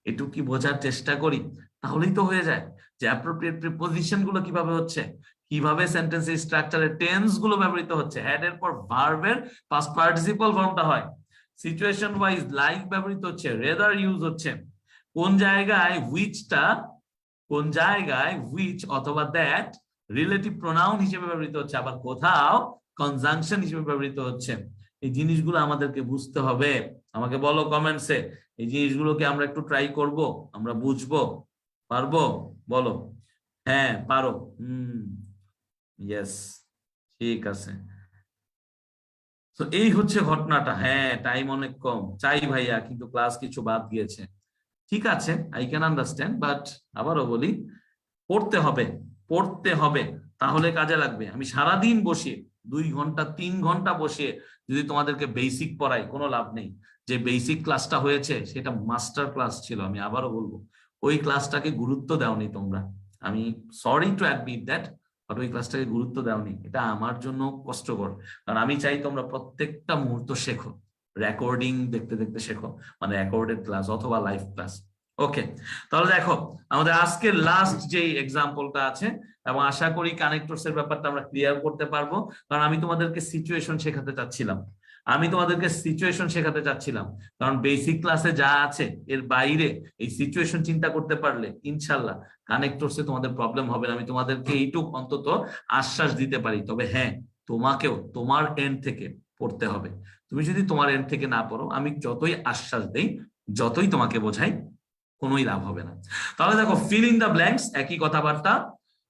এটুকু কি বোঝার চেষ্টা করি, তাহলেই তো হয়ে যায় যে অ্যাপ্রোপ্রিয়েট প্রিপোজিশন গুলো কিভাবে হচ্ছে, কিভাবে সেন্টেন্সের স্ট্রাকচারে টেন্স গুলো ব্যবহৃত হচ্ছে, হেড এর পর ভার্বের পাস্ট পার্টিসিপল ফর্মটা হয়, সিচুয়েশন ওয়াইজ লাইক ব্যবহৃত হচ্ছে, রেদার ইউজ হচ্ছে, কোন জায়গায় হুইচটা, কোন জায়গায় হুইচ অথবা দ্যাট রিলেটিভ প্রোনাউন হিসেবে ব্যবহৃত হচ্ছে, আবার কোথাও কনজাংশন হিসেবে ব্যবহৃত হচ্ছে। এই জিনিসগুলো আমাদেরকে বুঝতে হবে। আমাকে বলো কমেন্টসে, এই জিনিসগুলোকে আমরা একটু ট্রাই করব, আমরা বুঝবো, পারবো? বলো হ্যাঁ পারো। ইয়েস, ঠিক আছে। তো এই হচ্ছে ঘটনাটা। হ্যাঁ, টাইম অনেক কম চাই ভাইয়া, কিন্তু ক্লাস কিছু বাদ গিয়েছে। ঠিক আছে, আই ক্যান আন্ডারস্ট্যান্ড, বাট আবারও বলি, পড়তে হবে, পড়তে হবে, তাহলে কাজে লাগবে। আমি সারাদিন বসে 2 ঘন্টা 3 ঘন্টা বসে যদি তোমাদেরকে বেসিক পড়াই, কোনো লাভ নেই। যে বেসিক ক্লাসটা হয়েছে সেটা মাস্টার ক্লাস ছিল, আমি আবারও বলবো, ওই ক্লাসটাকে গুরুত্ব দাওনি তোমরা। আমি sorry to admit that, but ওই ক্লাসটাকে গুরুত্ব দাওনি, এটা আমার জন্য কষ্টকর। কারণ আমি চাই তোমরা প্রত্যেকটা মুহূর্ত শেখো, রেকর্ডিং দেখতে দেখতে শেখো, মানে রেকর্ডেড ক্লাস অথবা লাইভ ক্লাস। ওকে, তাহলে দেখো আমাদের আজকের লাস্ট যে এক্সাম্পলটা আছে, এবং আশা করি কানেক্টরস এর ব্যাপারটা আমরা ক্লিয়ার করতে পারবো, কারণ আমি তোমাদেরকে সিচুয়েশন শেখাতে চাচ্ছিলাম। কারণ বেসিক ক্লাসে যা আছে এর বাইরে এই সিচুয়েশন চিন্তা করতে পারলে ইনশাল্লাহ কানেক্টরস এ তোমাদের প্রবলেম হবে না। আমি তোমাদেরকে এইটুক অন্তত আশ্বাস দিতে পারি। তবে হ্যাঁ, তোমাকেও তোমার এন্ড থেকে পড়তে হবে। তুমি যদি তোমার এন্ড থেকে না পড়ো, আমি যতই আশ্বাস দেই, যতই তোমাকে বোঝাই, কোনোই লাভ হবে না। তাহলে দেখো, ফিল ইন দ্য ব্ল্যাঙ্কস, একই কথাবার্তা,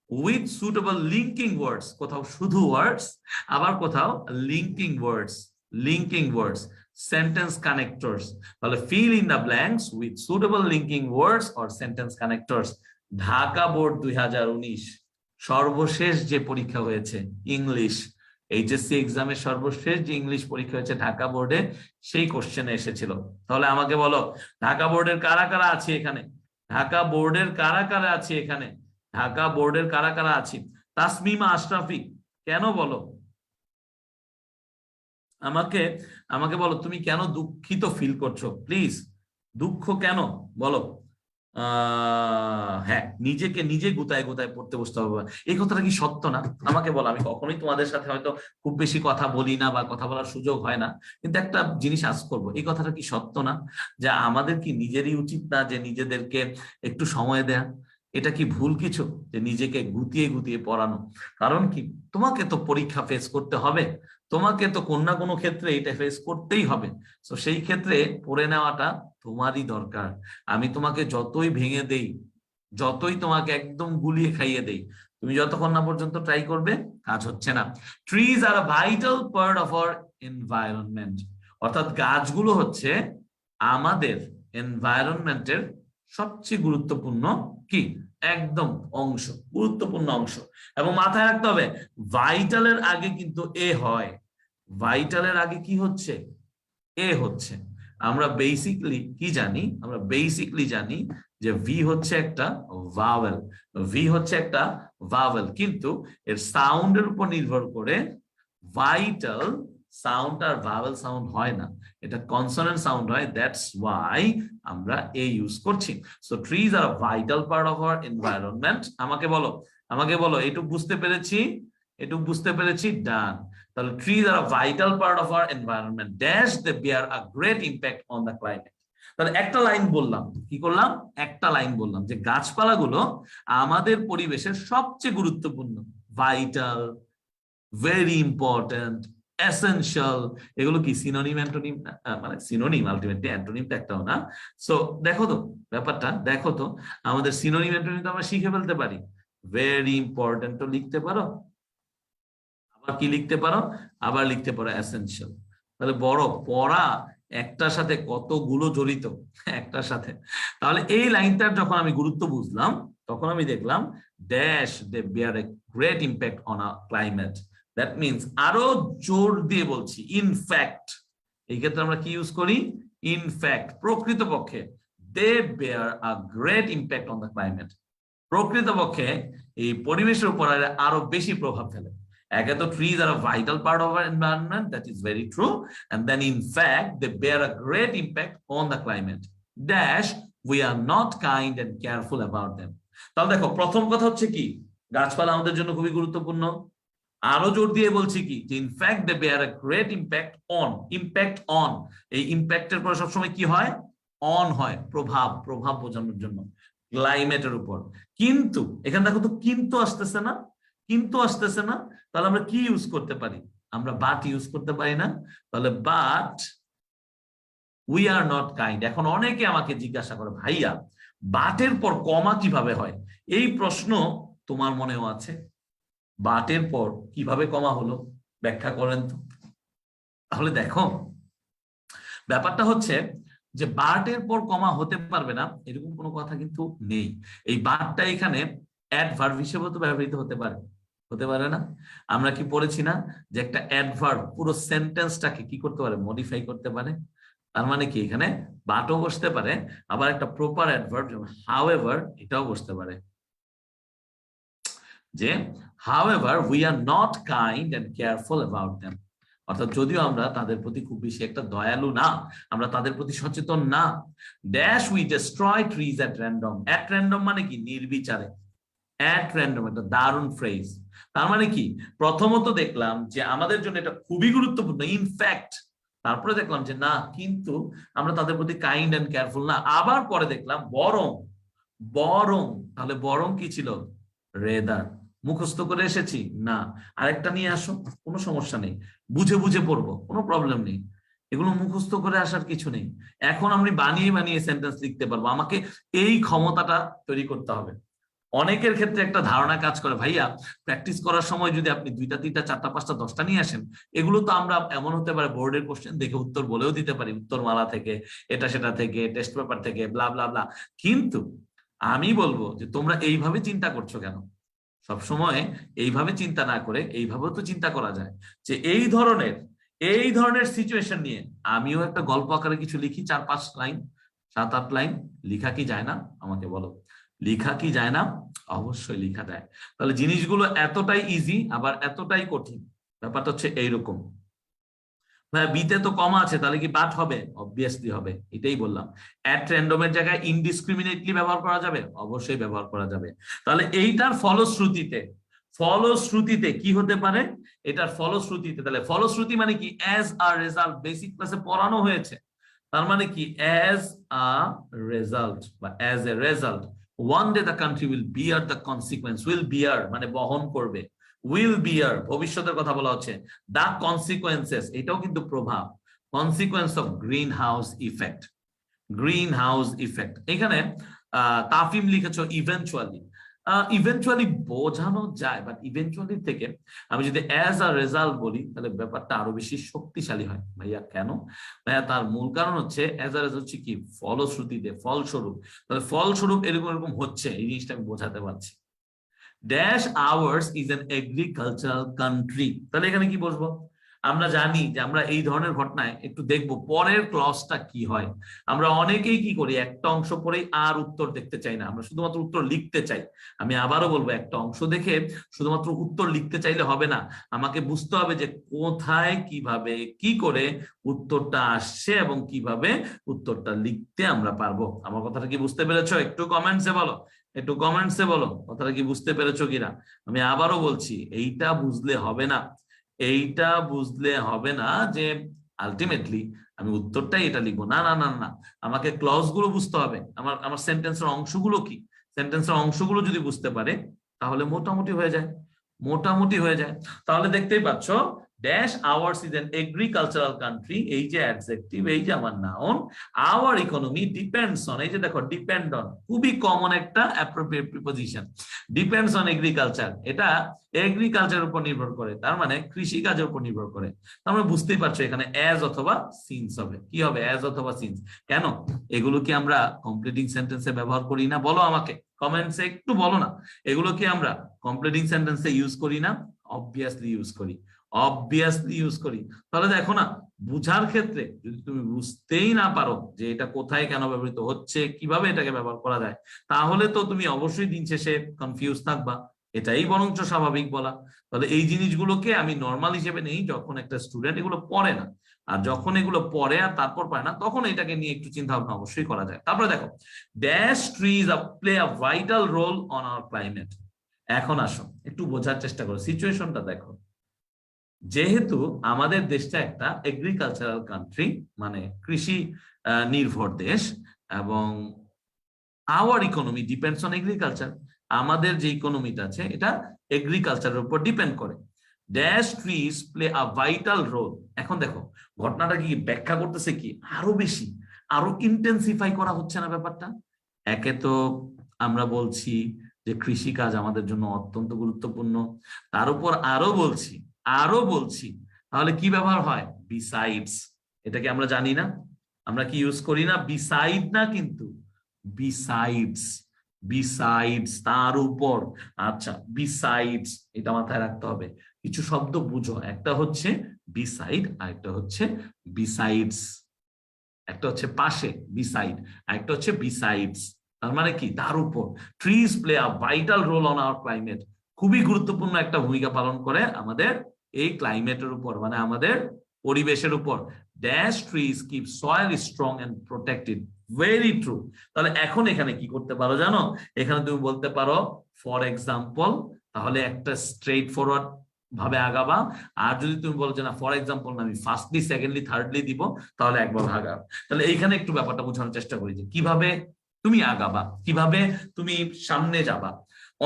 উইথ সুটেবল লিঙ্কিং ওয়ার্ডস, কোথাও শুধু ওয়ার্ডস, আবার কোথাও লিঙ্কিং ওয়ার্ডস, সেন্টেন্স কানেক্টরস। তাহলে fill in the blanks with suitable linking words or sentence connectors. Dhaka board 2019 সর্বশেষ যে পরীক্ষা হয়েছে ইংলিশ, এইচএসসি এক্সামের সর্বশেষ যে ইংলিশ পরীক্ষা হয়েছে ঢাকা বোর্ডে, সেই কোশ্চেনে এসেছিল। তাহলে আমাকে বলো, ঢাকা বোর্ডের কারা কারা আছে এখানে? ঢাকা বোর্ডের কারা কারা আছে এখানে? ঢাকা বোর্ডের কারা কারা আছে? তাসমিমা আশরাফি, কেন বলো আমাকে, আমাকে বলো তুমি কেন দুঃখিত ফিল করছো? প্লিজ, দুঃখ কেন বলো? হ্যাঁ, নিজেকে নিজে গুতায় গুতায় পড়তে বসতে হবে, এই কথাটা কি সত্য না? আমাকে বলো। আমি কখনোই তোমাদের সাথে হয়তো খুব বেশি কথা বলি না বা কথা বলার সুযোগ হয় না, কিন্তু একটা জিনিস আজ করবো, এই কথাটা কি সত্য না যে আমাদের কি নিজেরই উচিত না যে নিজেদেরকে একটু সময় দেয়া? এটা কি ভুল কিছু যে নিজেকে গুতিয়ে গুতিয়ে পড়ানো? কারণ কি, তোমাকে তো পরীক্ষা ফেস করতে হবে, তোমাকে তো কোন না কোনো ক্ষেত্রে এটা ফেস করতেই হবে। তো সেই ক্ষেত্রে পড়ে নেওয়াটা তোমারই দরকার। আমি তোমাকে যতই ভেঙে দেই, যতই তোমাকে একদম গুলিয়ে খাইয়ে দেই, তুমি যতক্ষণ না পর্যন্ত ট্রাই করবে কাজ হচ্ছে না। Trees are a vital part of our environment, অর্থাৎ গাছগুলো হচ্ছে আমাদের এনভায়রনমেন্টের সবচেয়ে গুরুত্বপূর্ণ কি, একদম অংশ, গুরুত্বপূর্ণ অংশ। এবং মাথায় রাখতে হবে, ভাইটালের আগে কিন্তু এ হয়, ভাইটালের আগে কি হচ্ছে, এ হচ্ছে। আমরা বেসিকলি কি জানি, আমরা বেসিকলি জানি যে ভি হচ্ছে একটা ভাওয়েল, ভি হচ্ছে একটা ভাওয়েল, কিন্তু এর সাউন্ডের উপর নির্ভর করে ভাইটাল সাউন্ড আর ভাওয়েল সাউন্ড হয় না, এটা কনসোনেন্ট সাউন্ড হয়। দ্যাটস ওয়াই আমরা এ ইউজ করছি। So trees are vital part of our environment. আমাকে বলো, আমাকে বলো, এটুকু বুঝতে পেরেছি, এটুকু বুঝতে পেরেছি, ডান। তাহলে trees are a vital part of our environment dash they bear a great impact on the climate। তাহলে একটা লাইন বললাম, কি করলাম, একটা লাইন বললাম যে গাছপালাগুলো আমাদের পরিবেশের সবচেয়ে গুরুত্বপূর্ণ, ভাইটাল, ভেরি ইম্পর্টেন্ট, এসেনশিয়াল। এগুলো কি সিনোনিম অ্যান্টোনিম? মানে সিনোনিম, আলটিমেটলি অ্যান্টোনিম তো একটাও না। সো দেখো তো ব্যাপারটা, দেখো তো আমাদের সিনোনিম অ্যান্টোনিম তো আমরা শিখে ফেলতে পারি। ভেরি ইম্পর্টেন্ট তো লিখতে পারো, আবার কি লিখতে পারো, আবার লিখতে পারো এসেনশিয়াল। তাহলে বড় পড়া একটার সাথে কতগুলো জড়িত, একটার সাথে। তাহলে এই লাইনটার যখন আমি গুরুত্ব বুঝলাম, তখন আমি দেখলাম dash they bear a great impact on a climate. That means আরো জোর দিয়ে বলছি, ইনফ্যাক্ট। এই ক্ষেত্রে আমরা কি ইউজ করি, ইনফ্যাক্ট, প্রকৃতপক্ষে, they bear a great impact on the climate. প্রকৃতপক্ষে এই পরিবেশের উপর আরো বেশি প্রভাব ফেলে। একে তো trees are a vital part of our environment, that is very true, and then in fact they bear a great impact on the climate dash we are not kind and careful about them। তাহলে দেখো, প্রথম কথা হচ্ছে কি, গাছপালা আমাদের জন্য খুবই গুরুত্বপূর্ণ। আরো জোর দিয়ে বলছি কি, যে in fact they bear a great impact on, impact on, এই ইম্প্যাক্টের পরে সবসময় কি হয়, অন হয়, প্রভাব, প্রভাব বোঝানোর জন্য ক্লাইমেটের উপর। কিন্তু এখানে দেখো তো কিন্তু আসতেছে না, কিন্তু আসতেছে না। তাহলে আমরা কি ইউজ করতে পারি, আমরা বাট ইউজ করতে পারি না। তাহলে but we are not kind. এখন অনেকে আমাকে জিজ্ঞাসা করে, ভাইয়া বাটের পর কমা কিভাবে হয়? এই প্রশ্ন তোমার মনেও আছে, বাটের পর কিভাবে কমা হলো, ব্যাখ্যা করেন তো। তাহলে দেখো, ব্যাপারটা হচ্ছে যে বাটের পর কমা হতে পারবে না এরকম কোনো কথা কিন্তু নেই। এই বাটটা এখানে অ্যাডভার্ব হিসেবে তো ব্যবহৃত হতে পারে, হতে পারে না? আমরা কি পড়েছি না যে একটা অ্যাডভার্ব পুরো সেন্টেন্সটাকে কি করতে পারে, মডিফাই করতে পারে। তার মানে কি, এখানে বাটও বসতে পারে, আবার একটা প্রপার অ্যাডভার্ব যেমন হাউএভার এটাও বসতে পারে, যে however we are not kind and careful about them. অর্থাৎ যদিও আমরা তাদের প্রতি খুব বেশি একটা দয়ালু না, আমরা তাদের প্রতি সচেতন না। Dash we destroy trees at random. At random মানে কি, নির্বিচারে। এট র্যান্ডম একটা দারুণ ফ্রেজ। তার মানে কি, প্রথমত দেখলাম যে আমাদের জন্য এটা খুবই গুরুত্বপূর্ণ, ইনফ্যাক্ট। তারপরে দেখলাম যে না, কিন্তু আমরা তাদের প্রতি কাইন্ড এন্ড কেয়ারফুল না। আবার পরে দেখলাম বরং, বরং। তাহলে বরং কি ছিল, রেদার। মুখস্থ করে এসেছি না, আরেকটা নিয়ে আসো, কোনো সমস্যা নেই, বুঝে বুঝে পড়বো, কোনো প্রবলেম নেই। এগুলো মুখস্থ করে আসার কিছু নেই। এখন আমি বানিয়ে বানিয়ে সেন্টেন্স লিখতে পারবো, আমাকে এই ক্ষমতাটা তৈরি করতে হবে। অনেকের ক্ষেত্রে একটা ধারণা কাজ করে, ভাইয়া প্র্যাকটিস করার সময় যদি আপনি 2টা 3টা 4টা 5টা 10টা নিয়ে আসেন, এগুলো তো আমরা এমন হতে পারে বোর্ডের কোশ্চেন দেখে উত্তর বলেও দিতে পারি, উত্তরমালা থেকে, এটা সেটা থেকে, টেস্ট পেপার থেকে, ব্লা ব্লা ব্লা। কিন্তু আমি বলবো যে তোমরা এইভাবে চিন্তা করছো কেন? সবসময় এইভাবে চিন্তা না করে এইভাবেও তো চিন্তা করা যায় যে এই ধরনের সিচুয়েশন নিয়ে আমিও একটা গল্প আকারে কিছু লিখি, 4-5 লাইন, 7-8 লাইন। লিখা কি যায় না? আমাকে বলো, লিখা কি যায় না? অবশ্যই লিখা যায়। তাহলে জিনিসগুলো এতটাই ইজি আবার এতটাই কঠিন, ব্যাপারটা হচ্ছে এইরকম। ভাই বিতে তো কমা আছে, তাহলে কি বাট হবে? অবভিয়াসলি হবে, এটাই বললাম। অ্যাট র্যান্ডমের জায়গায় ইনডিসক্রিমিনেটলি ব্যবহার করা যাবে, অবশ্যই ব্যবহার করা যাবে। তাহলে এইটার ফলশ্রুতিতে কি হতে পারে? এটার ফলশ্রুতিতে, তাহলে ফলশ্রুতি মানে কি? অ্যাজ আ রেজাল্ট, বেসিক ক্লাসে পড়ানো হয়েছে। তার মানে কি? অ্যাজ আ রেজাল্ট বা as a result, one day the country will bear the consequence. Will bear মানে বহন করবে, উইল বিয়ার ভবিষ্যতের কথা বলা হচ্ছে। দ্য কনসিকুয়েন্সেস, এটাও কিন্তু প্রভাব, consequence of green house effect. Green house effect, এখানে তাফিম লিখেছো ইভেনচুয়ালি। ইভেনচুয়ালি বোঝানো যায়, বাট ইভেনচুয়ালি থেকে আমি যদি অ্যাজ আ রেজাল্ট বলি তাহলে ব্যাপারটা আরো বেশি শক্তিশালী হয়। ভাইয়া কেন? ভাইয়া তার মূল কারণ হচ্ছে অ্যাজ আ রেজাল্ট হচ্ছে কি? ফলশ্রুতিতে, ফলস্বরূপ। তাহলে ফলস্বরূপ এরকম এরকম হচ্ছে, এই জিনিসটা আমি বোঝাতে পারছি। Dash hours is an agricultural country, তাহলে এখানে কি বসবো? আমরা জানি যে আমরা এই ধরনের ঘটনায় একটু দেখবো পরের ক্লজটা কি হয়। আমরা অনেকেই কি করি, একটা অংশ পড়েই আর উত্তর দেখতে চাই না, আমরা শুধুমাত্র উত্তর লিখতে চাই। আমি আবারও বলবো, একটা অংশ দেখে শুধুমাত্র উত্তর লিখতে চাইলে হবে না, আমাকে বুঝতে হবে যে কোথায় কিভাবে কি করে উত্তরটা আসছে এবং কিভাবে উত্তরটা লিখতে আমরা পারবো। আমার কথাটা কি বুঝতে পেরেছো? একটু কমেন্টসে বলো, একটু কমেন্টসে বলো কথাটা কি বুঝতে পেরেছো কিনা। আমি আবারও বলছি, এইটা বুঝলে হবে না, এইটা বুঝলে হবে না যে আলটিমেটলি আমি উত্তরটাই এটা লিখবো। না না না না, আমাকে ক্লজ গুলো বুঝতে হবে, আমার আমার সেন্টেন্সের অংশগুলো কি, সেন্টেন্সের অংশগুলো যদি বুঝতে পারে তাহলে মোটামুটি হয়ে যায়, মোটামুটি হয়ে যায়। তাহলে দেখতেই পাচ্ছ, dash hours is an agricultural country, এই যে অ্যাডজেক্টিভ, এই যে আমার noun. Hour economy depends on, এই যে দেখো ডিপেন্ড অন, খুবই কমন একটা appropriate preposition. Depends on agriculture, এটা এগ্রিকালচারের উপর নির্ভর করে, তার মানে কৃষি কাজের উপর নির্ভর করে। তার মানে বুঝতেই পারছো এখানে অ্যাজ অথবা সিন্স হবে। কি হবে? অ্যাজ অথবা সিন্স। কেন? এগুলো কি আমরা কমপ্লিটিং সেন্টেন্সে ব্যবহার করি না? বলো আমাকে কমেন্টসে, একটু বলো না, এগুলো কি আমরা কমপ্লিটিং সেন্টেন্সে ইউজ করি না? অবভিয়াসলি ইউজ করি, অবভিয়াসলি ইউজ করি। তাহলে দেখো না, বুঝার ক্ষেত্রে যদি তুমি বুঝতেই না পারো যে এটা কোথায় কেন ব্যবহৃত হচ্ছে, কিভাবে এটাকে ব্যবহার করা যায়, তাহলে তো তুমি অবশ্যই দিন শেষে কনফিউজ থাকবা। এটাই বরঞ্চ স্বাভাবিক বলা। তাহলে এই জিনিসগুলোকে আমি নর্মাল হিসেবে নেই যখন একটা স্টুডেন্ট এগুলো পড়ে না, আর যখন এগুলো পড়ে আর তারপর পায় না, তখন এটাকে নিয়ে একটু চিন্তা ভাবনা অবশ্যই করা যায়। তারপরে দেখো, dash trees play a vital role on our climate. এখন আসো একটু বোঝার চেষ্টা করো, সিচুয়েশনটা দেখো। যেহেতু আমাদের দেশটা একটা এগ্রিকালচারাল কান্ট্রি, মানে কৃষি নির্ভর দেশ, এবং our economy depends on agriculture, আমাদের যে ইকোনমিটা আছে এটা এগ্রিকালচারের উপর ডিপেন্ড করে। Dash trees play a vital role. এখন দেখো ঘটনাটা কি ব্যাখ্যা করতেছে, কি আরো বেশি, আরো ইন্টেন্সিফাই করা হচ্ছে না ব্যাপারটা? একে তো আমরা বলছি যে কৃষি কাজ আমাদের জন্য অত্যন্ত গুরুত্বপূর্ণ, তার উপর আরো বলছি তাহলে কি ব্যবহার হয়? বিসাইডস। এটাকে আমরা জানি না, আমরা কি ইউজ করি না? বিসাইড না, কিন্তু বিসাইডস, বিসাইডস তার উপর। আচ্ছা, বিসাইডস এটা মাথায় রাখতে হবে। কিছু শব্দ বুঝো, একটা হচ্ছে বিসাইড আর একটা হচ্ছে বিসাইডস। একটা হচ্ছে পাশে বিসাইড, আর একটা হচ্ছে বিসাইডস। তার মানে কি? তার উপর। Trees play a vital role on our climate, খুবই গুরুত্বপূর্ণ একটা ভূমিকা পালন করে আমাদের এই ক্লাইমেটের উপর, মানে আমাদের পরিবেশের উপর। Dash trees keep soil strong and protected. Very true. তাহলে এখন এখানে কি করতে পারো জানো? এখানে তুমি বলতে পারো ফর এক্সাম্পল, তাহলে একটা স্ট্রেট ফরওয়ার্ড ভাবে আগাবা। আর যদি তুমি বলো যে না ফর এক্সাম্পল না, আমি ফার্স্টলি সেকেন্ডলি থার্ডলি দিব, তাহলে একবার আগাও। তাহলে এইখানে একটু ব্যাপারটা বোঝানোর চেষ্টা করি যে কিভাবে তুমি আগাবা, কিভাবে তুমি সামনে যাবা।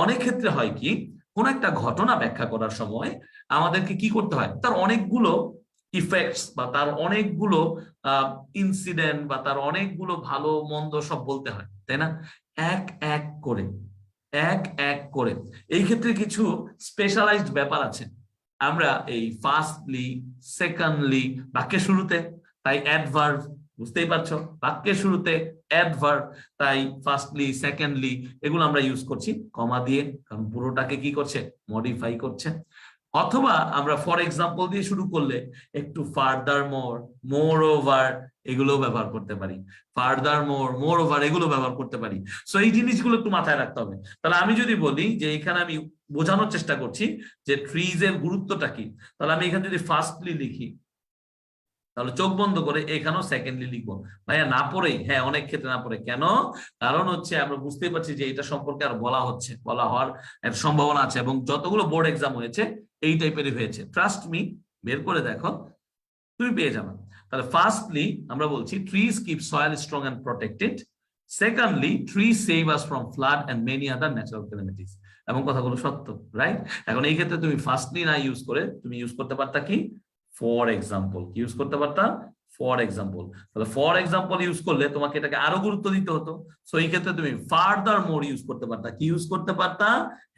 অনেক ক্ষেত্রে হয় কি, কোন একটা ঘটনা ব্যাখ্যা করার সময় আমাদেরকে কি করতে হয়, তার অনেকগুলো ইফেক্টস বা তার অনেকগুলো ইনসিডেন্ট বা তার অনেকগুলো ভালো মন্দ সব বলতে হয়, তাই না? এক এক করে, এক এক করে। এই ক্ষেত্রে কিছু স্পেশালাইজড ব্যাপার আছে। আমরা এই ফার্স্টলি, সেকেন্ডলি বাক্যের শুরুতে, তাই অ্যাডভার্ব বুঝতেই পারছো, বাক্যের শুরুতে অ্যাডভার্ব, তাই ফার্স্টলি সেকেন্ডলি এগুলো আমরা ইউজ করছি কমা দিয়ে, কারণ পুরোটাকে কি করছে, মডিফাই করছে। অথবা আমরা ফর এক্সাম্পল দিয়ে শুরু করলে একটু ফার্দার মোর, মোর ওভার এগুলো ব্যবহার করতে পারি, ফার্দার মোর, মোর ওভার এগুলো ব্যবহার করতে পারি। সো এই জিনিসগুলো একটু মাথায় রাখতে হবে। তাহলে আমি যদি বলি যে এখানে আমি বোঝানোর চেষ্টা করছি যে ট্রিজ এর গুরুত্বটা কি, তাহলে আমি এখানে যদি ফার্স্টলি লিখি, তাহলে চোখ বন্ধ করে এখানেও সেকেন্ডলি লিখবো। ভাইয়া না পড়েই, হ্যাঁ অনেক ক্ষেত্রে না পড়ে, কেন? কারণ হচ্ছে আমরা বুঝতেই পারছি যে এটা সম্পর্কে আর বলা হওয়ার একটা সম্ভাবনা আছে, এবং যতগুলো বোর্ড এক্সাম হয়েছে এই টাইপেরই হয়েছে, ট্রাস্ট মি, বের করে দেখো তুমি পেয়ে যাবে। তাহলে ফার্স্টলি আমরা বলছি trees keep soil strong and protected, secondly trees save us from flood and many other natural calamities. এবং কথাগুলো সত্য, রাইট? এখন এই ক্ষেত্রে তুমি ফার্স্টলি না ইউজ করে তুমি ইউজ করতে পারতা কি, ফর এক্সাম্পল। কি ইউজ করতে পারতাম? For example. তাহলে ফর এক্সাম্পল ইউজ করলে তোমাকে এটাকে আরো গুরুত্ব দিতে হতো, সো এই ক্ষেত্রে তুমি ফার্দার মোর ইউজ করতে পারতা। কি ইউজ করতে পারতা?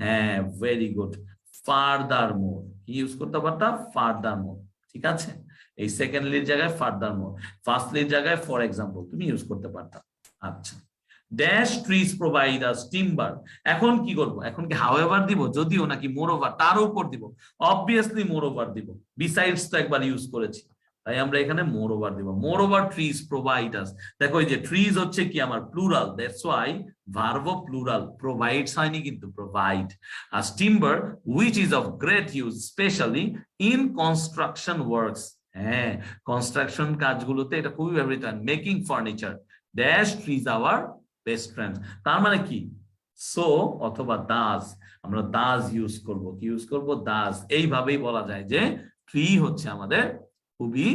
হ্যাঁ, ভেরি গুড, ফার্দার মোর। কি ইউজ করতে পারতা? ফার্দার মোর। ঠিক আছে, এই সেকেন্ডলির জায়গায় ফার্দার মোর, ফার্স্টলির জায়গায় ফর এক্সাম্পল তুমি ইউজ করতে পারতা। আচ্ছা, ড্যাশ ট্রিজ প্রোভাইড আস টিম্বার। এখন কি করবো? এখন কি হাউএভার দিব যদিও, নাকি মোর ওভার তার উপর দিব? অবভিয়াসলি মোর ওভার দিব, বিসাইডস তো একবার ইউজ করেছি, তাই আমরা এখানে মোর ওভার দিব। মোর ওভার ট্রিজ প্রোভাইড আস, দেখো এই যে ট্রিজ হচ্ছে কি আমার plural, that's why verb plural, provides হয়নি কিন্তু, provide us timber which is of great use specially in construction works. হ্যাঁ, কনস্ট্রাকশন কাজগুলোতে এটা খুবই ব্যবহৃত হয়। Making furniture, dash trees our best friend. তার মানে কি, সো অথবা দাস, আমরা দাস ইউজ করব। কি ইউজ করব? দাস। এইভাবেই বলা যায় যে ট্রি হচ্ছে আমাদের খুবই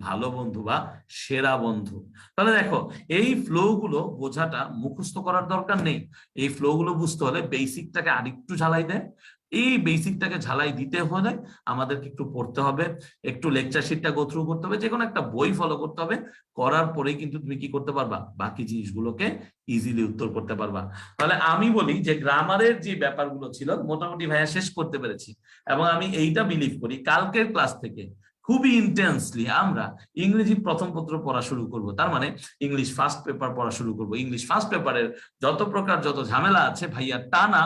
ভালো বন্ধু বা সেরা বন্ধু। তাহলে দেখো এই ফ্লো গুলো বোঝাটা মুখস্থ করার দরকার নেই, এই ফ্লো গুলো বুঝতে হলে বেসিকটাকে আরেকটু ঝালাই দেয়। এই বেসিকটাকে ঝালাই দিতে হলে আমাদেরকে একটু পড়তে হবে, একটু লেকচার শিটটা গো থ্রু করতে হবে, যে কোনো একটা বই ফলো করতে হবে। করার পরেই কিন্তু তুমি কি করতে পারবা, বাকি জিনিসগুলোকে ইজিলি উত্তর করতে পারবা। তাহলে আমি বলি যে গ্রামারের যে ব্যাপারগুলো ছিল মোটামুটি ভাইয়া শেষ করতে পেরেছি, এবং আমি এইটা বিলিভ করি কালকের ক্লাস থেকে খুবই ইন্টেন্সলি আমরা ইংরেজি প্রথম পত্র পড়া শুরু করব। তার মানে ইংলিশ ফার্স্ট পেপার পড়া শুরু করব। ইংলিশ ফার্স্ট পেপারের যত প্রকার যত ঝামেলা আছে ভাইয়া টানা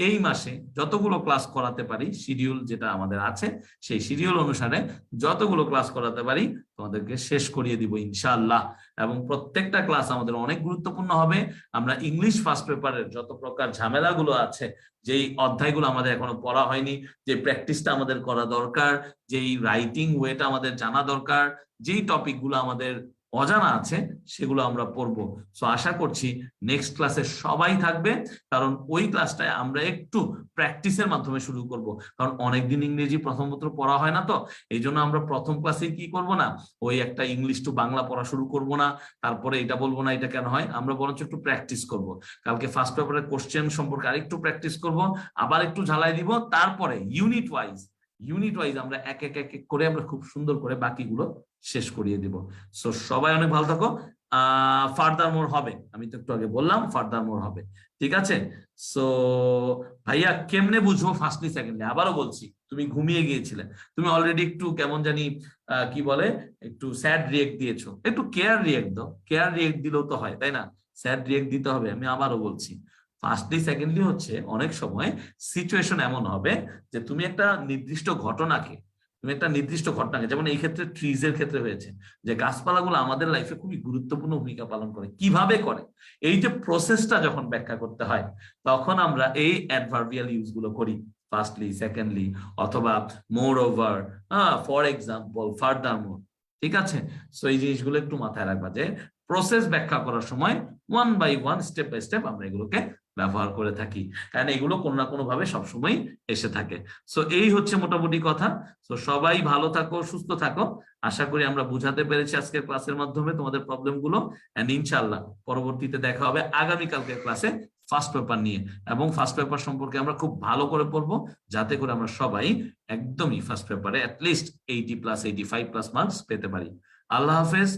এই মাসে যতগুলো ক্লাস করাতে পারি, শিডিউল যেটা আমাদের আছে সেই শিডিউল অনুসারে যতগুলো ক্লাস করাতে পারি তোমাদেরকে শেষ করিয়ে দিব ইনশাআল্লাহ। এবং প্রত্যেকটা ক্লাস আমাদের অনেক গুরুত্বপূর্ণ হবে। আমরা ইংলিশ ফার্স্ট পেপারের যত প্রকার ঝামেলাগুলো আছে, যেই অধ্যায়গুলো আমাদের এখনো পড়া হয়নি, যে প্র্যাকটিসটা আমাদের করা দরকার, যেই রাইটিং ওয়েটা আমাদের জানা দরকার, যেই টপিকগুলো আমাদের অজানা আছে সেগুলো আমরা পড়বো। সো আশা করছি নেক্সট ক্লাসে সবাই থাকবে, কারণ ওই ক্লাসটায় আমরা একটু প্র্যাকটিসের মাধ্যমে শুরু করব। কারণ অনেকদিন ইংরেজি প্রথম পত্র পড়া হয় না, তো এই জন্য আমরা প্রথম ক্লাসে কি করব না, ওই একটা ইংলিশ টু বাংলা পড়া শুরু করব না, তারপরে এটা বলবো না এটা কেন হয়, আমরা বরঞ্চ একটু প্র্যাকটিস করব। কালকে ফার্স্ট পেপারের কোশ্চেন সম্পর্কে আরেকটু প্র্যাকটিস করব, আবার একটু ঝালাই দিব, তারপরে ইউনিট ওয়াইজ আমরা এক এক এক করে আমরা খুব সুন্দর করে বাকিগুলো শেষ করিয়ে দিব। সো সবাই অনেক ভালো থাকো। ফার্দার মোর হবে, আমি তো একটু আগে বললাম ফার্দার মোর হবে, ঠিক আছে? সো ভাইয়া কেমনে বুঝবো ফার্স্টলি সেকেন্ডলি? আবারও বলছি, তুমি ঘুমিয়ে গিয়েছিলে, তুমি অলরেডি একটু কেমন জানি কি বলে একটু স্যাড রিয়েক্ট দিয়েছো, একটু কেয়ার রিয়েক্ট দাও। কেয়ার রিয়েক্ট দিলেও তো হয়, তাই না? স্যাড রিয়েক্ট দিতে হবে। আমি আবারও বলছি, ফার্স্টলি সেকেন্ডলি হচ্ছে অনেক সময় সিচুয়েশন এমন হবে যে তুমি একটা নির্দিষ্ট ঘটনাকে, যেমন এই ক্ষেত্রে ট্রিজের ক্ষেত্রে হয়েছে যে গাছপালাগুলো আমাদের লাইফে খুবই গুরুত্বপূর্ণ ভূমিকা পালন করে। কিভাবে করে, এই যে প্রসেসটা যখন ব্যাখ্যা করতে হয় তখন আমরা এই অ্যাডভার্বিয়াল ইউজ গুলো করি, ফার্স্টলি সেকেন্ডলি অথবা moreover, for example, furthermore. ঠিক আছে, সো এই জিনিসগুলো একটু মাথায় রাখবা যে প্রসেস ব্যাখ্যা করার সময় one by one, step by step আমরা এগুলোকে ব্যবহার করে থাকি, কারণ এগুলো কোনো না কোনো ভাবে সবসময় এসে থাকে। সো এই হচ্ছে মোটামুটি কথা। তো সবাই ভালো থাকো, সুস্থ থাকো। আশা করি আমরা বুঝাতে পেরেছি আজকের ক্লাসের মাধ্যমে তোমাদের প্রবলেম গুলো, এন্ড ইনশাআল্লাহ পরবর্তীতে দেখা হবে আগামীকালকের ক্লাসে ফার্স্ট পেপার নিয়ে, এবং ফার্স্ট পেপার সম্পর্কে আমরা খুব ভালো করে পড়বো, যাতে করে আমরা সবাই একদমই ফার্স্ট পেপারে অ্যাটলিস্ট 80+, 85+ মার্কস পেতে পারি। আল্লাহ হাফেজ,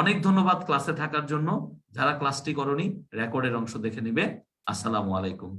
অনেক ধন্যবাদ ক্লাসে থাকার জন্য। যারা ক্লাসটি করনি রেকর্ডের অংশ দেখে নিবে। আসসালামু আলাইকুম।